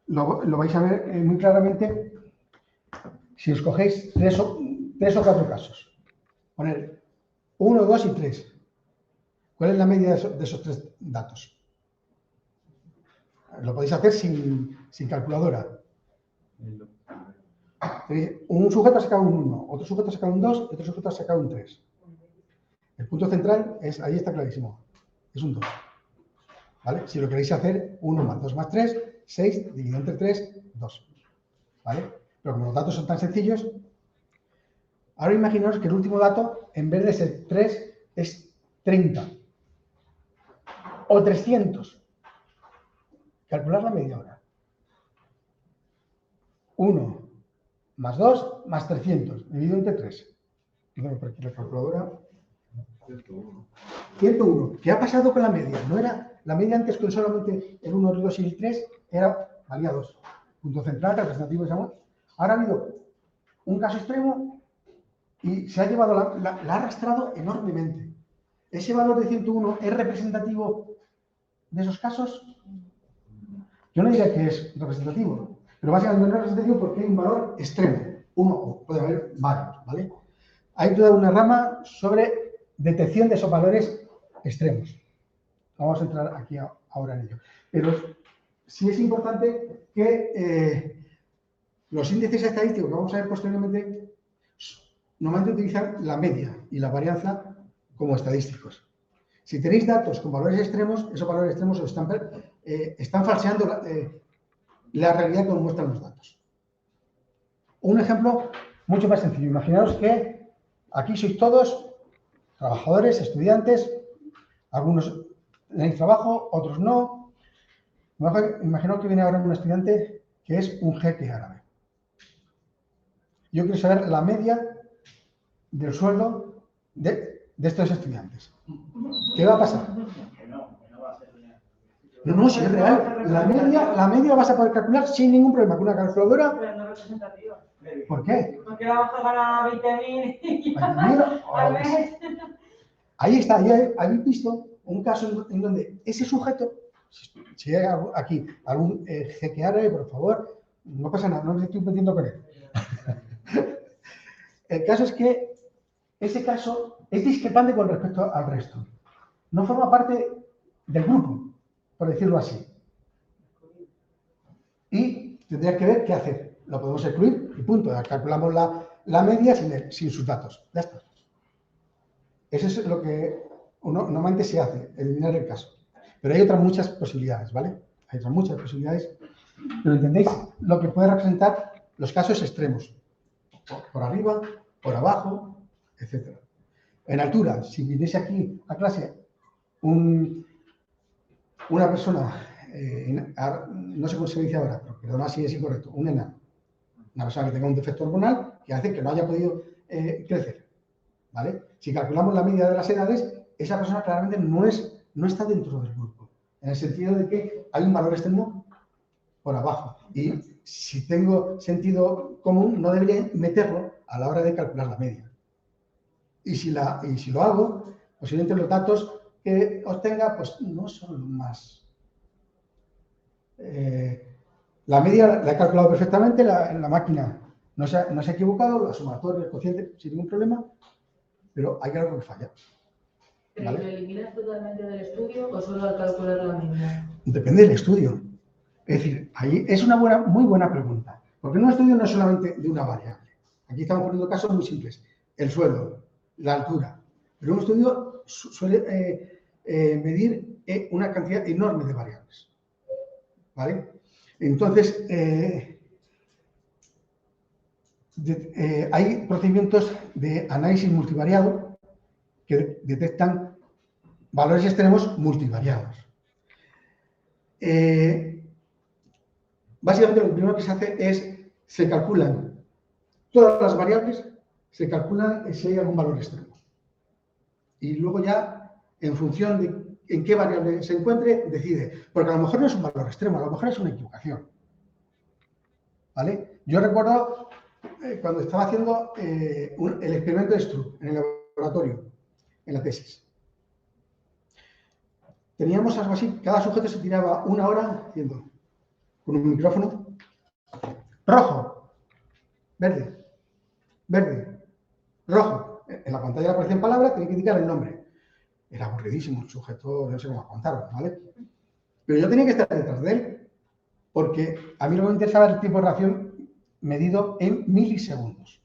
Lo vais a ver muy claramente si os cogéis 3 o 4 casos. Poner 1, 2 y 3. ¿Cuál es la media de esos 3 datos? Lo podéis hacer sin calculadora. Un sujeto ha sacado un 1, otro sujeto ha sacado un 2, otro sujeto ha sacado un 3. El punto central ahí está clarísimo, es un 2. ¿Vale? Si lo queréis hacer, 1 más 2 más 3, 6, dividido entre 3, 2. ¿Vale? Pero como los datos son tan sencillos, ahora imaginaos que el último dato, en vez de ser 3, es 30. O 300. Calcular la media ahora. 1 más 2 más 300, dividido entre 3. Bueno, por aquí la calculadora. 101. ¿Qué ha pasado con la media? No era la media antes con solamente el 1, el 2 y el 3, valía 2. Punto central, representativo de Samuel. Ahora ha habido un caso extremo y se ha llevado, la ha arrastrado enormemente. ¿Ese valor de 101 es representativo de esos casos? Yo no diría que es representativo, pero básicamente no es representativo porque hay un valor extremo. Uno, puede haber varios, ¿vale? Hay toda una rama sobre detección de esos valores extremos. Vamos a entrar aquí ahora en ello. Pero sí es importante que los índices estadísticos que vamos a ver posteriormente normalmente utilizan la media y la varianza como estadísticos. Si tenéis datos con valores extremos, esos valores extremos están falseando la realidad que nos muestran los datos. Un ejemplo mucho más sencillo. Imaginaos que aquí sois todos trabajadores, estudiantes, algunos tenéis trabajo, otros no. Imaginaos que viene ahora un estudiante que es un jeque árabe. Yo quiero saber la media del sueldo de estos estudiantes. ¿Qué va a pasar? No, si es real. La media la vas a poder calcular sin ningún problema con una calculadora. Pero no representativa. ¿Por qué? Porque la vas a ganar 20.000 al mes. Ahí está, ahí habéis visto un caso en donde ese sujeto, si hay aquí algún jeque árabe, por favor, no pasa nada, no me estoy metiendo con él. El caso es que ese caso es discrepante con respecto al resto. No forma parte del grupo, por decirlo así. Y tendría que ver qué hacer. Lo podemos excluir y punto. Calculamos la media sin sus datos. Ya está. Eso es lo que normalmente se hace, eliminar el caso. Pero hay otras muchas posibilidades, ¿vale? Hay otras muchas posibilidades. Pero ¿entendéis lo que puede representar los casos extremos? Por arriba, por abajo, etc. En altura, si viniese aquí a clase una persona, no sé cómo se dice ahora, pero perdona si es incorrecto, un enano, una persona que tenga un defecto hormonal que hace que no haya podido crecer, ¿vale? Si calculamos la media de las edades, esa persona claramente no está dentro del grupo, en el sentido de que hay un valor extremo por abajo. Y si tengo sentido común, no debería meterlo a la hora de calcular la media. Y si lo hago, posiblemente los datos que obtenga pues no son los más... la media la he calculado perfectamente, la máquina no se ha equivocado, la sumatoria, el cociente, sin ningún problema, pero hay algo que falla. ¿Pero ¿Vale? lo eliminas totalmente del estudio o solo al calcular la media? Depende del estudio. Es decir, ahí es una muy buena pregunta. Porque en un estudio no es solamente de una variable. Aquí estamos poniendo casos muy simples. El suelo, la altura. Pero un estudio suele medir una cantidad enorme de variables. ¿Vale? Entonces, hay procedimientos de análisis multivariado que detectan valores extremos multivariados. Básicamente lo primero que se hace es, se calculan todas las variables, se calculan si hay algún valor extremo. Y luego ya, en función de en qué variable se encuentre, decide. Porque a lo mejor no es un valor extremo, a lo mejor es una equivocación. ¿Vale? Yo recuerdo cuando estaba haciendo el experimento de Stroop en el laboratorio, en la tesis. Teníamos algo así, cada sujeto se tiraba una hora haciendo con un micrófono rojo, verde, verde, rojo. En la pantalla aparecían palabras, tenía que indicar el nombre. Era aburridísimo, el sujeto, no sé cómo contarlo, ¿vale? Pero yo tenía que estar detrás de él, porque a mí lo que me interesaba era el tiempo de reacción medido en milisegundos.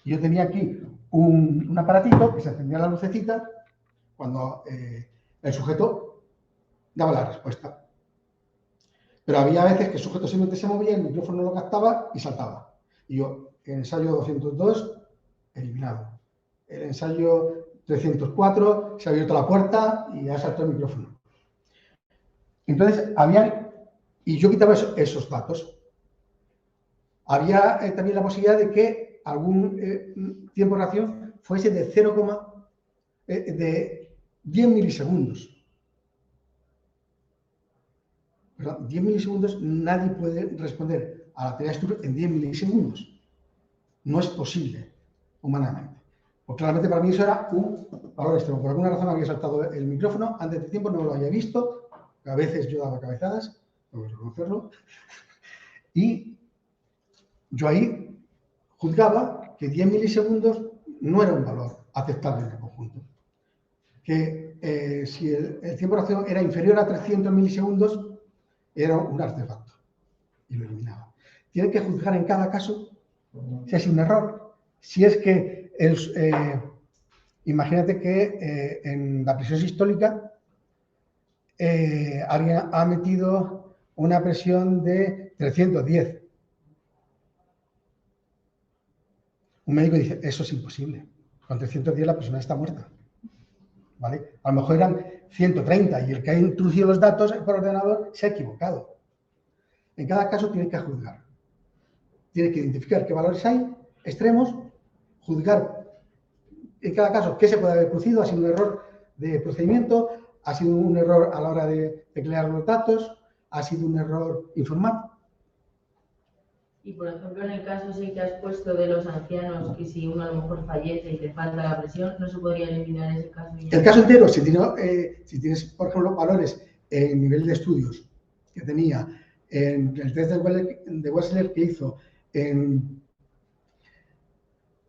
Y yo tenía aquí un aparatito que se encendía la lucecita cuando el sujeto daba la respuesta. Pero había veces que el sujeto simplemente se movía, el micrófono lo captaba y saltaba. Y yo, el ensayo 202, eliminado. El ensayo 304, se ha abierto la puerta y ha saltado el micrófono. Entonces, y yo quitaba esos datos. Había también la posibilidad de que algún tiempo de reacción fuese de 10 milisegundos. Perdón, 10 milisegundos, nadie puede responder a la teoría de Stroop en 10 milisegundos. No es posible, humanamente. Pues claramente para mí eso era un valor extremo. Por alguna razón había saltado el micrófono, antes de tiempo no lo había visto, a veces yo daba cabezadas, tengo que reconocerlo, y yo ahí juzgaba que 10 milisegundos no era un valor aceptable en el conjunto. Que si el tiempo de reacción era inferior a 300 milisegundos, era un artefacto y lo eliminaba. Tiene que juzgar en cada caso si es un error, si es que imagínate que en la presión sistólica alguien ha metido una presión de 310. Un médico dice, eso es imposible, con 310 la persona está muerta. ¿Vale? A lo mejor eran 130 y el que ha introducido los datos por ordenador se ha equivocado. En cada caso tienes que juzgar. Tienes que identificar qué valores hay, extremos, juzgar en cada caso qué se puede haber producido, ha sido un error de procedimiento, ha sido un error a la hora de teclear los datos, ha sido un error informático. Y por ejemplo, en el caso sí que has puesto de los ancianos, que si uno a lo mejor fallece y te falta la presión, no se podría eliminar ese caso. El caso entero, si tienes, por ejemplo, valores en nivel de estudios que tenía, en el test de Wechsler que hizo,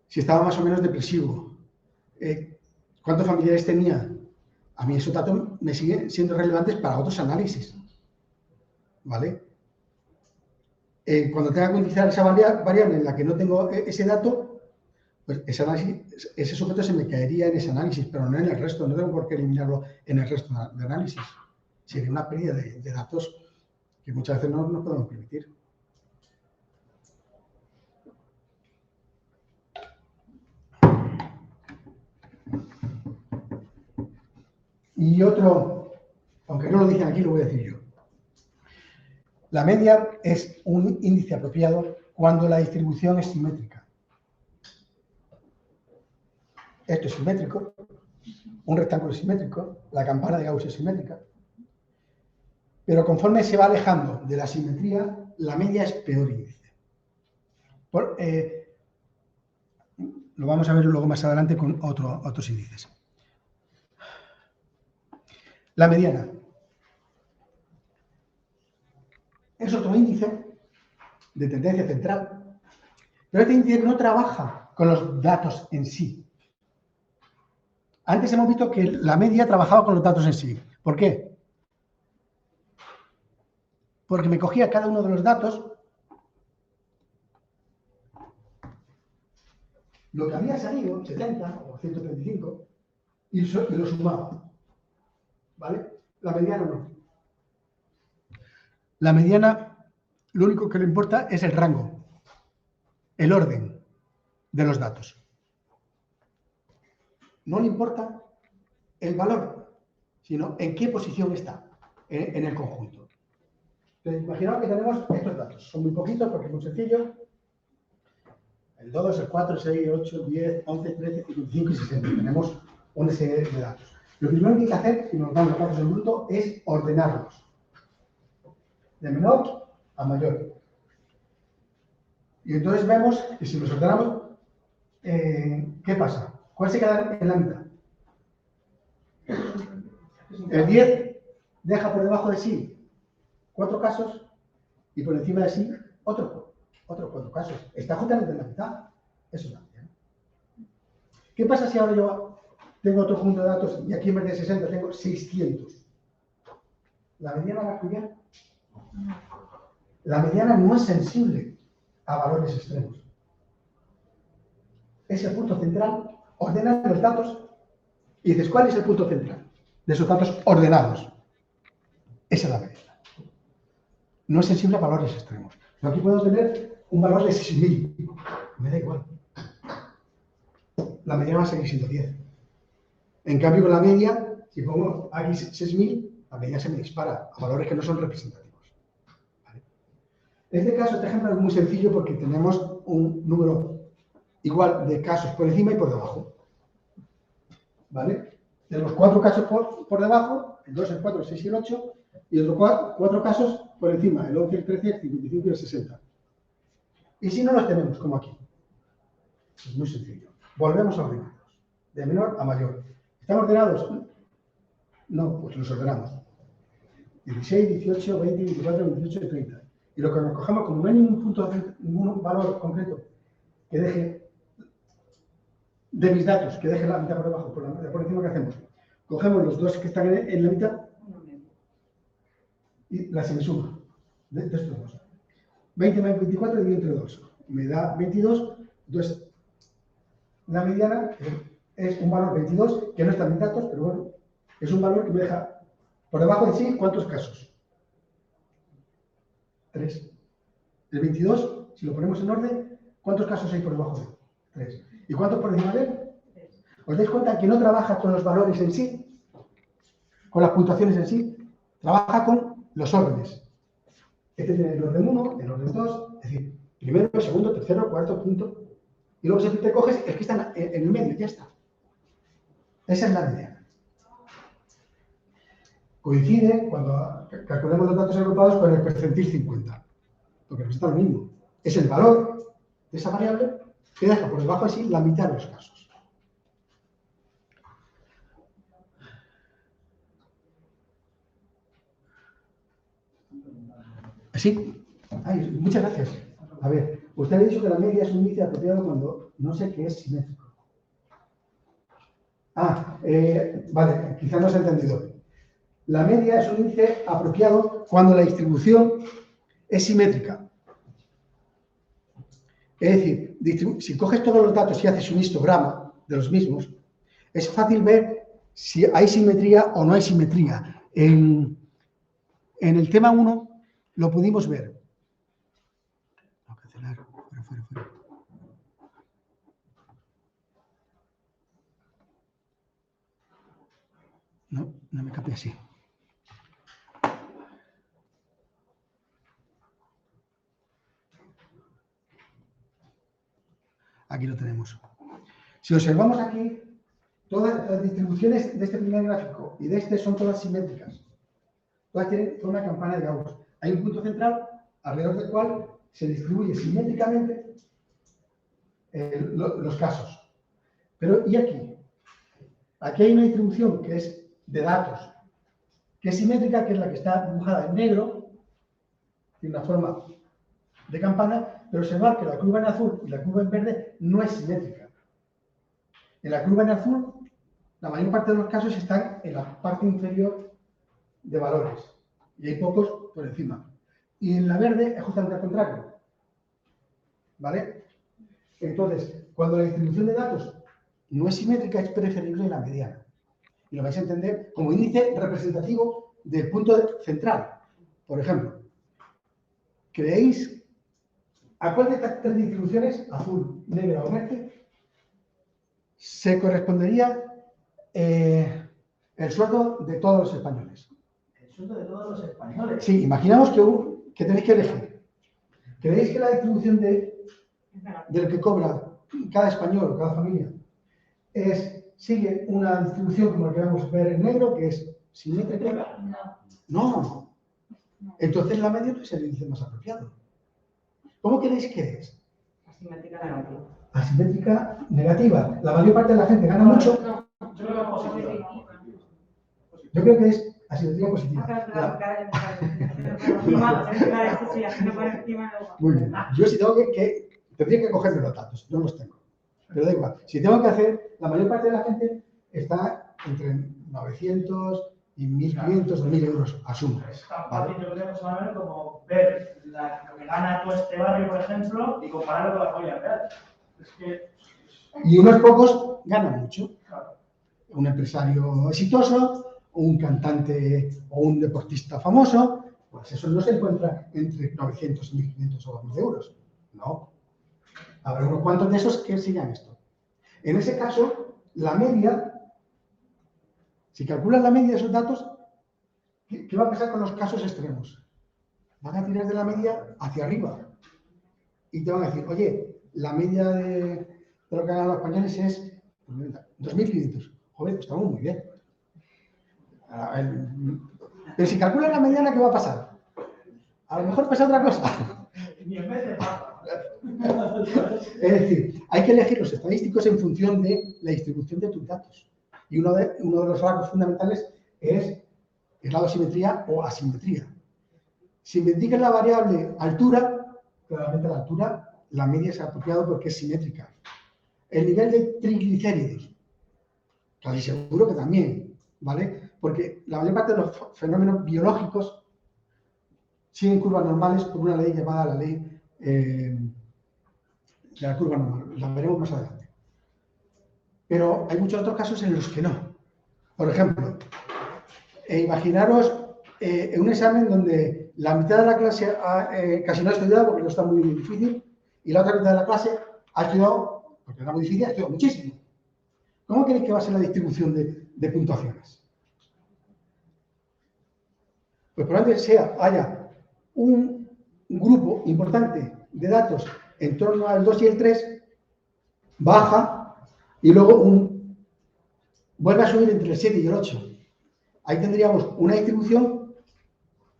si estaba más o menos depresivo, cuántos familiares tenía, a mí esos datos me siguen siendo relevantes para otros análisis. ¿Vale? Cuando tenga que utilizar esa variable en la que no tengo ese dato, pues ese sujeto se me caería en ese análisis, pero no en el resto. No tengo por qué eliminarlo en el resto de análisis. Sería una pérdida de datos que muchas veces no nos podemos permitir. Y otro, aunque no lo dicen aquí, lo voy a decir yo. La media es un índice apropiado cuando la distribución es simétrica. Esto es simétrico, un rectángulo es simétrico, la campana de Gauss es simétrica, pero conforme se va alejando de la simetría, la media es peor índice. Lo vamos a ver luego más adelante con otros índices. La mediana es otro índice de tendencia central, pero este índice no trabaja con los datos en sí. Antes hemos visto que la media trabajaba con los datos en sí. ¿Por qué? Porque me cogía cada uno de los datos, lo que había salido, 70 o 135, y lo sumaba. ¿Vale? La mediana no. La mediana, lo único que le importa es el rango, el orden de los datos. No le importa el valor, sino en qué posición está en el conjunto. Entonces, imaginaos que tenemos estos datos. Son muy poquitos porque es muy sencillo. El 2, el 4, el 6, el 8, el 10, 11, 13, 55 y 60. Tenemos una serie de datos. Lo primero que hay que hacer, si nos dan los datos en bruto, es ordenarlos. De menor a mayor. Y entonces vemos que si los ordenamos, ¿qué pasa? ¿Cuál se queda en la mitad? El 10 deja por debajo de sí 4 casos y por encima de sí otros 4 casos. Está justamente en la mitad. Eso es la mediana. ¿Qué pasa si ahora yo tengo otro conjunto de datos y aquí en vez de 60 tengo 600? ¿La mediana va a cambiar? La mediana no es sensible a valores extremos. Es el punto central. Ordena los datos y dices, ¿cuál es el punto central de esos datos ordenados? Esa es la mediana. No es sensible a valores extremos. Yo aquí puedo tener un valor de 6000. Me da igual. La mediana va a seguir siendo 10. En cambio, con la media, si pongo aquí 6000, la media se me dispara a valores que no son representativos. ¿Vale? En este caso, este ejemplo es muy sencillo porque tenemos un número igual de casos por encima y por debajo. ¿Vale? Tenemos 4 casos por debajo, el 2, el 4, el 6 y el 8, y otros 4 casos por encima, el 11, el 13, el 55 y el 60. ¿Y si no los tenemos, como aquí? Es muy sencillo. Volvemos a ordenarlos, de menor a mayor. ¿Están ordenados? No, pues los ordenamos. 16, 18, 20, 24, 28 y 30. Y lo que nos cogemos, como no hay ningún valor concreto que deje de mis datos, que deje la mitad por debajo, por encima, ¿qué hacemos? Cogemos los dos que están en la mitad y la suma de estos dos. 20 más 24 dividido entre 2. Me da 22. Entonces, la mediana es un valor 22, que no está en mis datos, pero bueno, es un valor que me deja por debajo de sí, ¿cuántos casos? 3. El 22, si lo ponemos en orden, ¿cuántos casos hay por debajo de él? 3. ¿Y cuántos por encima de él? 3. ¿Os dais cuenta que no trabaja con los valores en sí? Con las puntuaciones en sí. Trabaja con los órdenes. Este tiene el orden 1, el orden 2, es decir, primero, segundo, tercero, cuarto, quinto. Y luego si te coges el que está en el medio, ya está. Esa es la mediana. Coincide cuando calculemos los datos agrupados con el percentil 50. Porque representa lo mismo. Es el valor de esa variable que deja por debajo así la mitad de los casos. ¿Así? Ay, muchas gracias. A ver, usted ha dicho que la media es un índice apropiado cuando no sé qué es simétrico. Vale, quizá no se ha entendido. La media es un índice apropiado cuando la distribución es simétrica. Es decir, si coges todos los datos y haces un histograma de los mismos, es fácil ver si hay simetría o no hay simetría. En el tema 1 lo pudimos ver. Tengo que cancelar. Fuera. No me capé así. Aquí lo tenemos. Si observamos aquí, todas las distribuciones de este primer gráfico y de este son todas simétricas. Todas tienen una campana de Gauss. Hay un punto central alrededor del cual se distribuye simétricamente los casos. Pero, ¿y aquí? Aquí hay una distribución que es de datos, que es simétrica, que es la que está dibujada en negro, tiene una forma de campana, pero observar que la curva en azul y la curva en verde no es simétrica. En la curva en azul, la mayor parte de los casos están en la parte inferior de valores, y hay pocos por encima. Y en la verde es justamente al contrario. ¿Vale? Entonces, cuando la distribución de datos no es simétrica, es preferible la mediana. Y lo vais a entender como índice representativo del punto central. Por ejemplo, ¿creéis a cuál de estas tres distribuciones, azul, negra o verde, se correspondería el sueldo de todos los españoles? El sueldo de todos los españoles. Sí, imaginamos que tenéis que elegir. ¿Creéis que la distribución del que cobra cada español o cada familia sigue una distribución como la que vamos a ver en negro, que es simétrica? No. Entonces la media no es el índice más apropiado. ¿Cómo creéis que es? Asimétrica negativa. Asimétrica negativa. La mayor parte de la gente gana mucho. Yo creo que es positiva. Yo creo que es asimetría positiva. Muy bien. Yo si tengo tendría que cogerme los datos, no los tengo. Pero da igual. Si tengo que hacer, la mayor parte de la gente está entre 900 y 1.500 o 1.000 euros, asumo. Es tan fácil, yo creo, personalmente, como ver lo que gana todo este barrio, por ejemplo, y compararlo con la familia real. Es que... Y unos pocos ganan mucho. Claro. Un empresario exitoso, un cantante o un deportista famoso, pues eso no se encuentra entre 900 y 1.500 o 2.000 euros. No. Habrá unos cuantos de esos que sigan esto. En ese caso, la media, si calculas la media de esos datos, ¿qué va a pasar con los casos extremos? Van a tirar de la media hacia arriba. Y te van a decir, oye, la media de lo que ganan los españoles es 2.500. Joder, pues estamos muy bien. Pero si calculas la mediana, ¿qué va a pasar? A lo mejor pasa otra cosa. Ni en vez de pasa. Es decir, hay que elegir los estadísticos en función de la distribución de tus datos. Y uno de los rasgos fundamentales es el lado de simetría o asimetría. Si me indicas la variable altura, claramente la altura, la media es apropiado porque es simétrica. El nivel de triglicéridos, casi seguro que también, ¿vale? Porque la mayor parte de los fenómenos biológicos siguen curvas normales por una ley llamada la ley de la curva normal. La veremos más adelante. Pero hay muchos otros casos en los que no. Por ejemplo, imaginaros en un examen donde la mitad de la clase casi no ha estudiado porque no está muy difícil y la otra mitad de la clase ha estudiado, porque era muy difícil, ha estudiado muchísimo. ¿Cómo queréis que va a ser la distribución de puntuaciones? Pues probablemente haya un grupo importante de datos en torno al 2 y el 3, baja, y luego vuelve a subir entre el 7 y el 8. Ahí tendríamos una distribución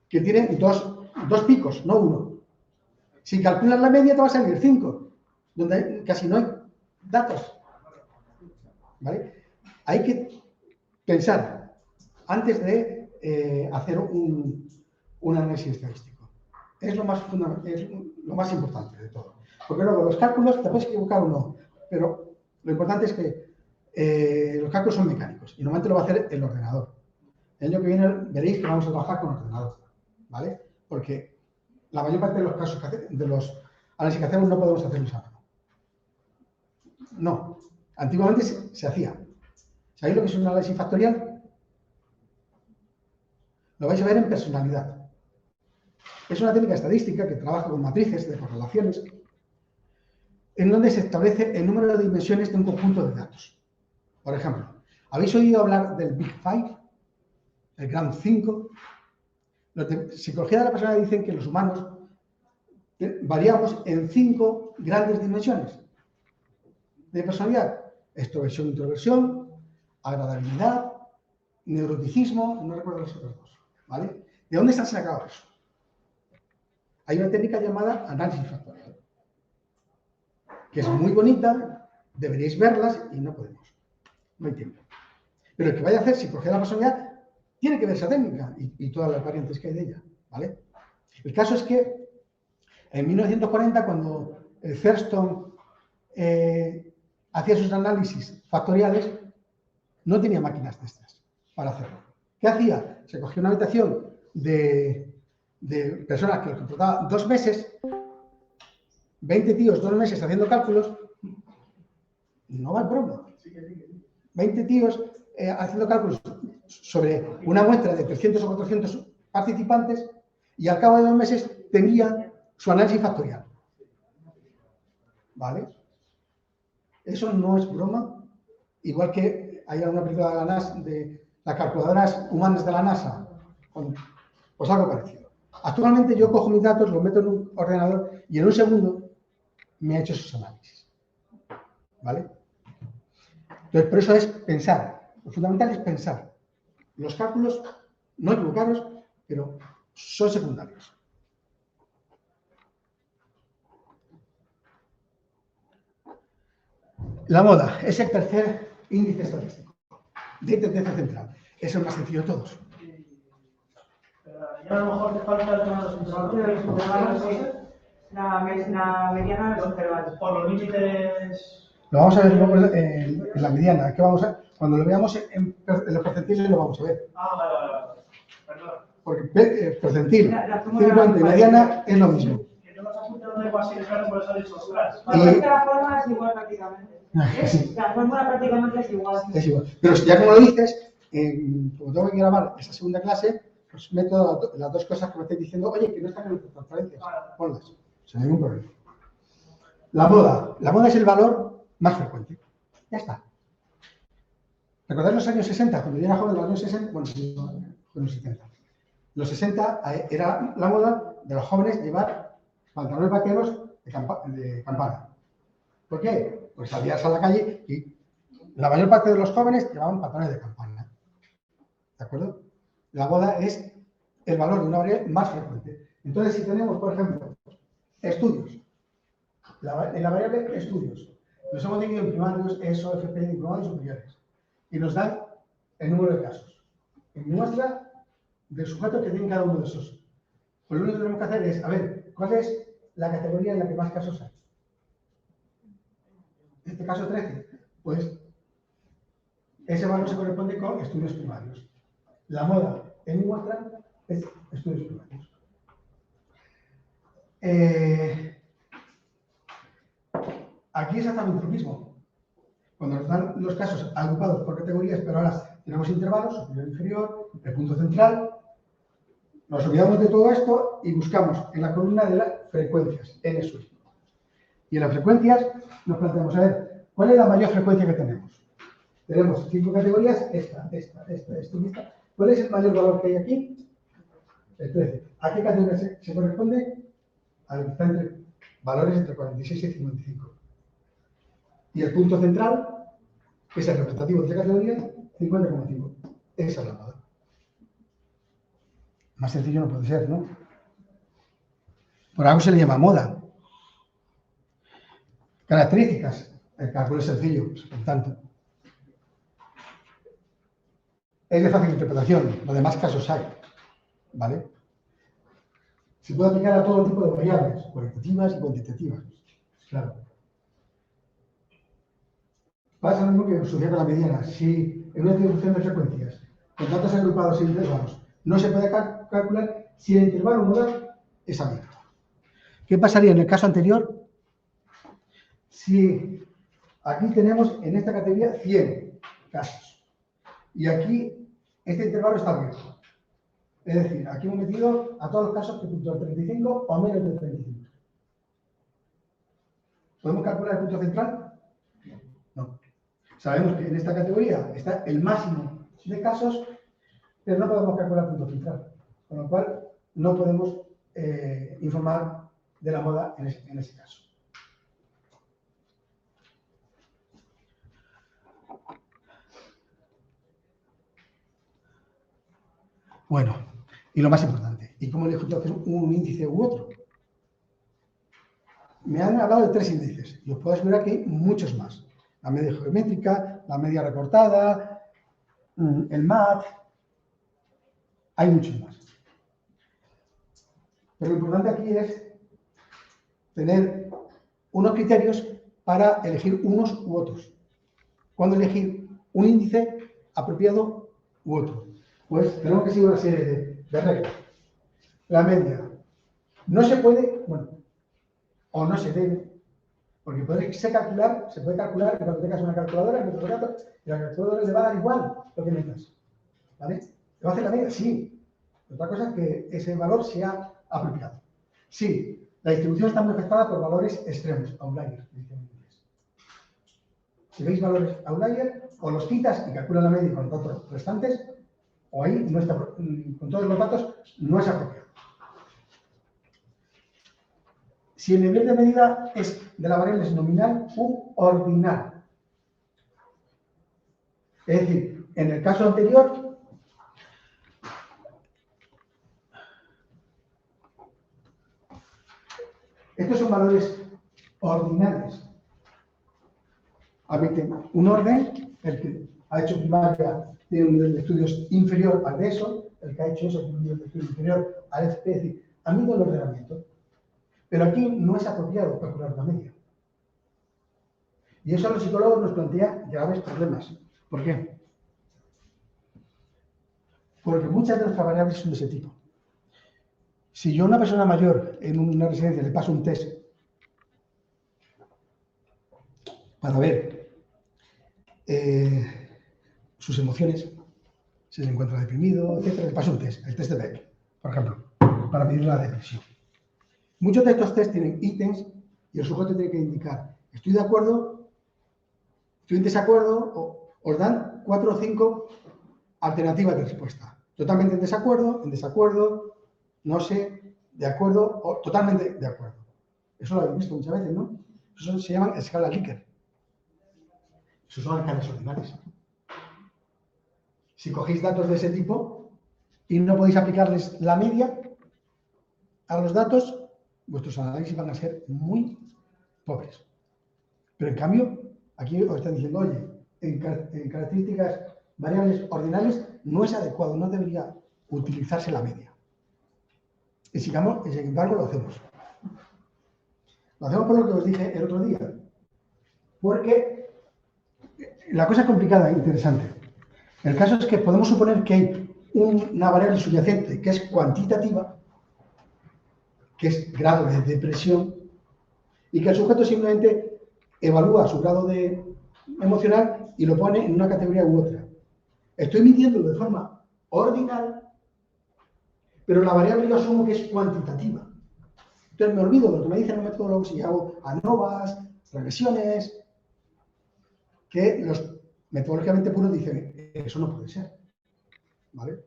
que tiene dos picos, no uno. Si calculas la media te va a salir 5, donde casi no hay datos. ¿Vale? Hay que pensar antes de hacer un análisis estadístico. Es lo más importante de todo. Porque luego los cálculos te puedes equivocar o no, pero lo importante es que los cálculos son mecánicos y normalmente lo va a hacer el ordenador. El año que viene veréis que vamos a trabajar con ordenador, ¿vale? Porque la mayor parte de los casos de los análisis que hacemos no podemos hacerlos a mano. No. Antiguamente se hacía. ¿Sabéis lo que es un análisis factorial? Lo vais a ver en personalidad. Es una técnica estadística que trabaja con matrices de correlaciones en donde se establece el número de dimensiones de un conjunto de datos. Por ejemplo, ¿habéis oído hablar del Big Five? El Gran 5. Los de psicología de la persona dicen que los humanos variamos en 5 grandes dimensiones de personalidad. Extroversión, introversión, agradabilidad, neuroticismo, no recuerdo los otros dos. ¿Vale? ¿De dónde se han sacado eso? Hay una técnica llamada análisis factorial, que es muy bonita, deberíais verlas y no podemos. No hay tiempo. Pero el que vaya a hacer psicología de la personalidad tiene que ver esa técnica y todas las variantes que hay de ella. ¿Vale? El caso es que en 1940, cuando Thurston hacía sus análisis factoriales, no tenía máquinas de estas para hacerlo. ¿Qué hacía? Se cogía una habitación de personas que lo completaba 2 meses, 20 tíos 2 meses haciendo cálculos, no va en broma. 20 tíos haciendo cálculos sobre una muestra de 300 o 400 participantes y al cabo de 2 meses tenía su análisis factorial. ¿Vale? Eso no es broma. Igual que hay alguna película de la NASA, de las calculadoras humanas de la NASA, pues algo parecido. Actualmente yo cojo mis datos, los meto en un ordenador y en un segundo me ha hecho esos análisis. ¿Vale? Entonces, por eso es pensar. Lo fundamental es pensar. Los cálculos, no equivocaros, pero son secundarios. La moda es el tercer índice estadístico de tendencia central. Es el más sencillo de todos. Ya a lo mejor te falta el tema de los intervalos. La mediana de los intervalos. Por los límites. Lo vamos a ver luego en la mediana. ¿Qué vamos a, cuando lo veamos en los percentiles lo vamos a ver. Vale. Perdón. Porque percentil, La fórmula 50 y mediana es lo mismo. Que yo los apuntes no tengo así, claro, por eso he dicho, ostras. Bueno, es que la fórmula es igual prácticamente. Sí, La fórmula prácticamente es igual. es igual. Pero ya como lo dices, como tengo que grabar esa segunda clase, pues meto las dos cosas que me estáis diciendo, oye, que no están en las transparencias, ponlas, sin ningún problema. La moda es el valor más frecuente. Ya está. ¿Recordáis los años 60? Cuando yo era joven, los años 60, bueno, sí, los 70. Los 60 era la moda de los jóvenes llevar pantalones vaqueros de campana. ¿Por qué? Pues salías a la calle y la mayor parte de los jóvenes llevaban pantalones de campana. ¿De acuerdo? La moda es el valor de una variable más frecuente. Entonces, si tenemos, por ejemplo, estudios, en la variable estudios, los hemos dividido en primarios, ESO, FP, diplomados y superiores, y nos dan el número de casos. En muestra del sujeto que tiene cada uno de esos. Pues lo único que tenemos que hacer es, a ver, ¿cuál es la categoría en la que más casos hay? En este caso 13, pues ese valor se corresponde con estudios primarios. La moda en mi muestra es estudios primarios. Aquí es exactamente lo mismo. Cuando nos dan los casos agrupados por categorías, pero ahora tenemos intervalos, superior e inferior, el punto central, nos olvidamos de todo esto y buscamos en la columna de las frecuencias, N sub. Y en las frecuencias nos planteamos, a ver, ¿cuál es la mayor frecuencia que tenemos? Tenemos 5 categorías, esta y esta. ¿Cuál es el mayor valor que hay aquí? El 13. ¿A qué categoría se corresponde? A lo que está entre valores entre 46 y 55. Y el punto central, que es el representativo de esta categoría, 50,5. Esa es la moda. Más sencillo no puede ser, ¿no? Por algo se le llama moda. Características. El cálculo es sencillo, pues, por tanto. Es de fácil interpretación, lo demás casos hay, ¿vale? Se puede aplicar a todo tipo de variables, cualitativas y cuantitativas, claro. Pasa lo mismo que sucede con la mediana. Si en una distribución de frecuencias, con datos agrupados e intervalos, no se puede calcular si el intervalo modal es abierto. ¿Qué pasaría en el caso anterior? Si Aquí tenemos en esta categoría 100 casos. Y aquí este intervalo está abierto. Es decir, aquí hemos metido a todos los casos que puntúan 35 o menos de 35. ¿Podemos calcular el punto central? No. Sabemos que en esta categoría está el máximo de casos, pero no podemos calcular el punto central. Con lo cual, no podemos informar de la moda en ese caso. Bueno, y lo más importante, ¿y cómo elijo entonces un índice u otro? Me han hablado de 3 índices y os puedo asegurar que hay muchos más. La media geométrica, la media recortada, el MAT, hay muchos más. Pero lo importante aquí es tener unos criterios para elegir unos u otros. ¿Cuándo elegir un índice apropiado u otro? Pues tenemos que seguir una serie de reglas. La media. No se puede, bueno, o no se debe, porque se puede calcular que cuando tengas una calculadora, y la calculadora le va a dar igual lo que metas. ¿Vale? ¿Te va a hacer la media? Sí. Otra cosa es que ese valor sea apropiado. Sí, la distribución está muy afectada por valores extremos, outliers, dicen en inglés. Si veis valores outlier, o los quitas y calculas la media con los datos restantes, o ahí no está, con todos los datos no es apropiado. Si el nivel de medida es de la variable es nominal u ordinal. Es decir, en el caso anterior, estos son valores ordinales. Admiten un orden, el que ha hecho primaria tiene un nivel de estudios inferior al de eso, el que ha hecho eso tiene un nivel de estudios inferior al FP, es decir, admite el ordenamiento. Pero aquí no es apropiado calcular la media. Y eso a los psicólogos nos plantea graves problemas. ¿Por qué? Porque muchas de nuestras variables son de ese tipo. Si yo a una persona mayor en una residencia le paso un test para ver sus emociones, si se encuentra deprimido, etc., le paso un test, el test de Beck, por ejemplo, para medir la depresión. Muchos de estos test tienen ítems y el sujeto tiene que indicar, estoy de acuerdo, estoy en desacuerdo, o os dan 4 o 5 alternativas de respuesta. Totalmente en desacuerdo, no sé, de acuerdo o totalmente de acuerdo. Eso lo habéis visto muchas veces, ¿no? Eso se llaman escala Likert. Esos son escalas ordinales. Si cogéis datos de ese tipo y no podéis aplicarles la media a los datos, vuestros análisis van a ser muy pobres. Pero en cambio, aquí os están diciendo, oye, en características variables ordinales no es adecuado, no debería utilizarse la media. Y sin embargo lo hacemos. Lo hacemos por lo que os dije el otro día. Porque la cosa es complicada e interesante. El caso es que podemos suponer que hay una variable subyacente que es cuantitativa, que es grado de depresión, y que el sujeto simplemente evalúa su grado emocional y lo pone en una categoría u otra. Estoy midiéndolo de forma ordinal, pero la variable yo asumo que es cuantitativa. Entonces me olvido de lo que me dicen los metodólogos y hago ANOVAs, regresiones, que los metodológicamente puros dicen, eso no puede ser. ¿Vale?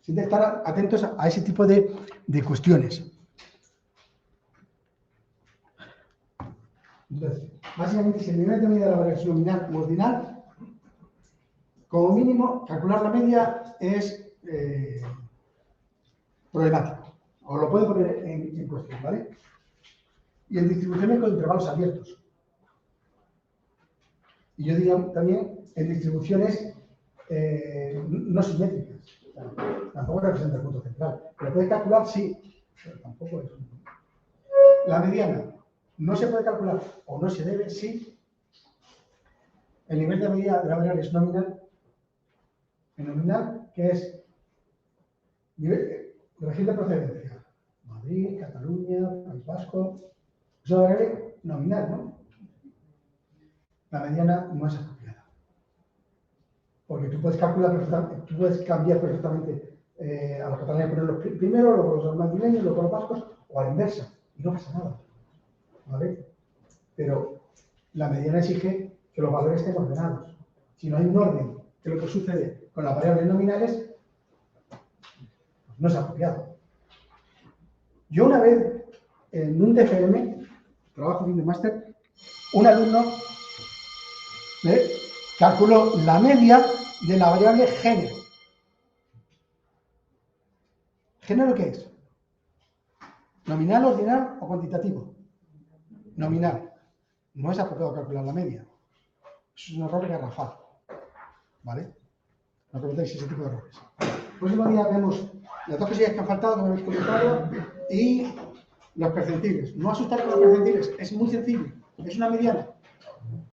Sin de estar atentos a ese tipo de cuestiones. Entonces, básicamente, si el nivel de medida de la variable es nominal u ordinal, como mínimo, calcular la media es problemático. Os lo puedo poner en cuestión, ¿vale? Y en distribuciones con intervalos abiertos. Y yo diría también en distribuciones no simétricas. O sea, tampoco representa el punto central. ¿Lo puedes calcular? Sí, pero tampoco es. La mediana. No se puede calcular o no se debe si el nivel de medida de la variable es nominal. El nominal, que es región de procedencia. Madrid, Cataluña, País Vasco. Es una variable nominal, ¿no? la mediana no es apropiada. Porque tú puedes calcular perfectamente, tú puedes cambiar perfectamente a los catalanes ponerlos primero, luego los madrileños, luego los vascos, o a la inversa, y no pasa nada. ¿Vale? Pero la mediana exige que los valores estén ordenados. Si no hay un orden, que es lo que sucede con las variables nominales, pues no es apropiado. Yo una vez, en un DFM, trabajo de máster, un alumno calculó la media de la variable género. ¿Género qué es? ¿Nominal, ordinal o cuantitativo? Nominal. No es apropiado calcular la media. Eso es un error garrafal. ¿Vale? No cometáis ese tipo de errores. El próximo día vemos las dos cosillas que han faltado, que me habéis comentado, y los percentiles. No asustar con los percentiles, es muy sencillo. Es una mediana.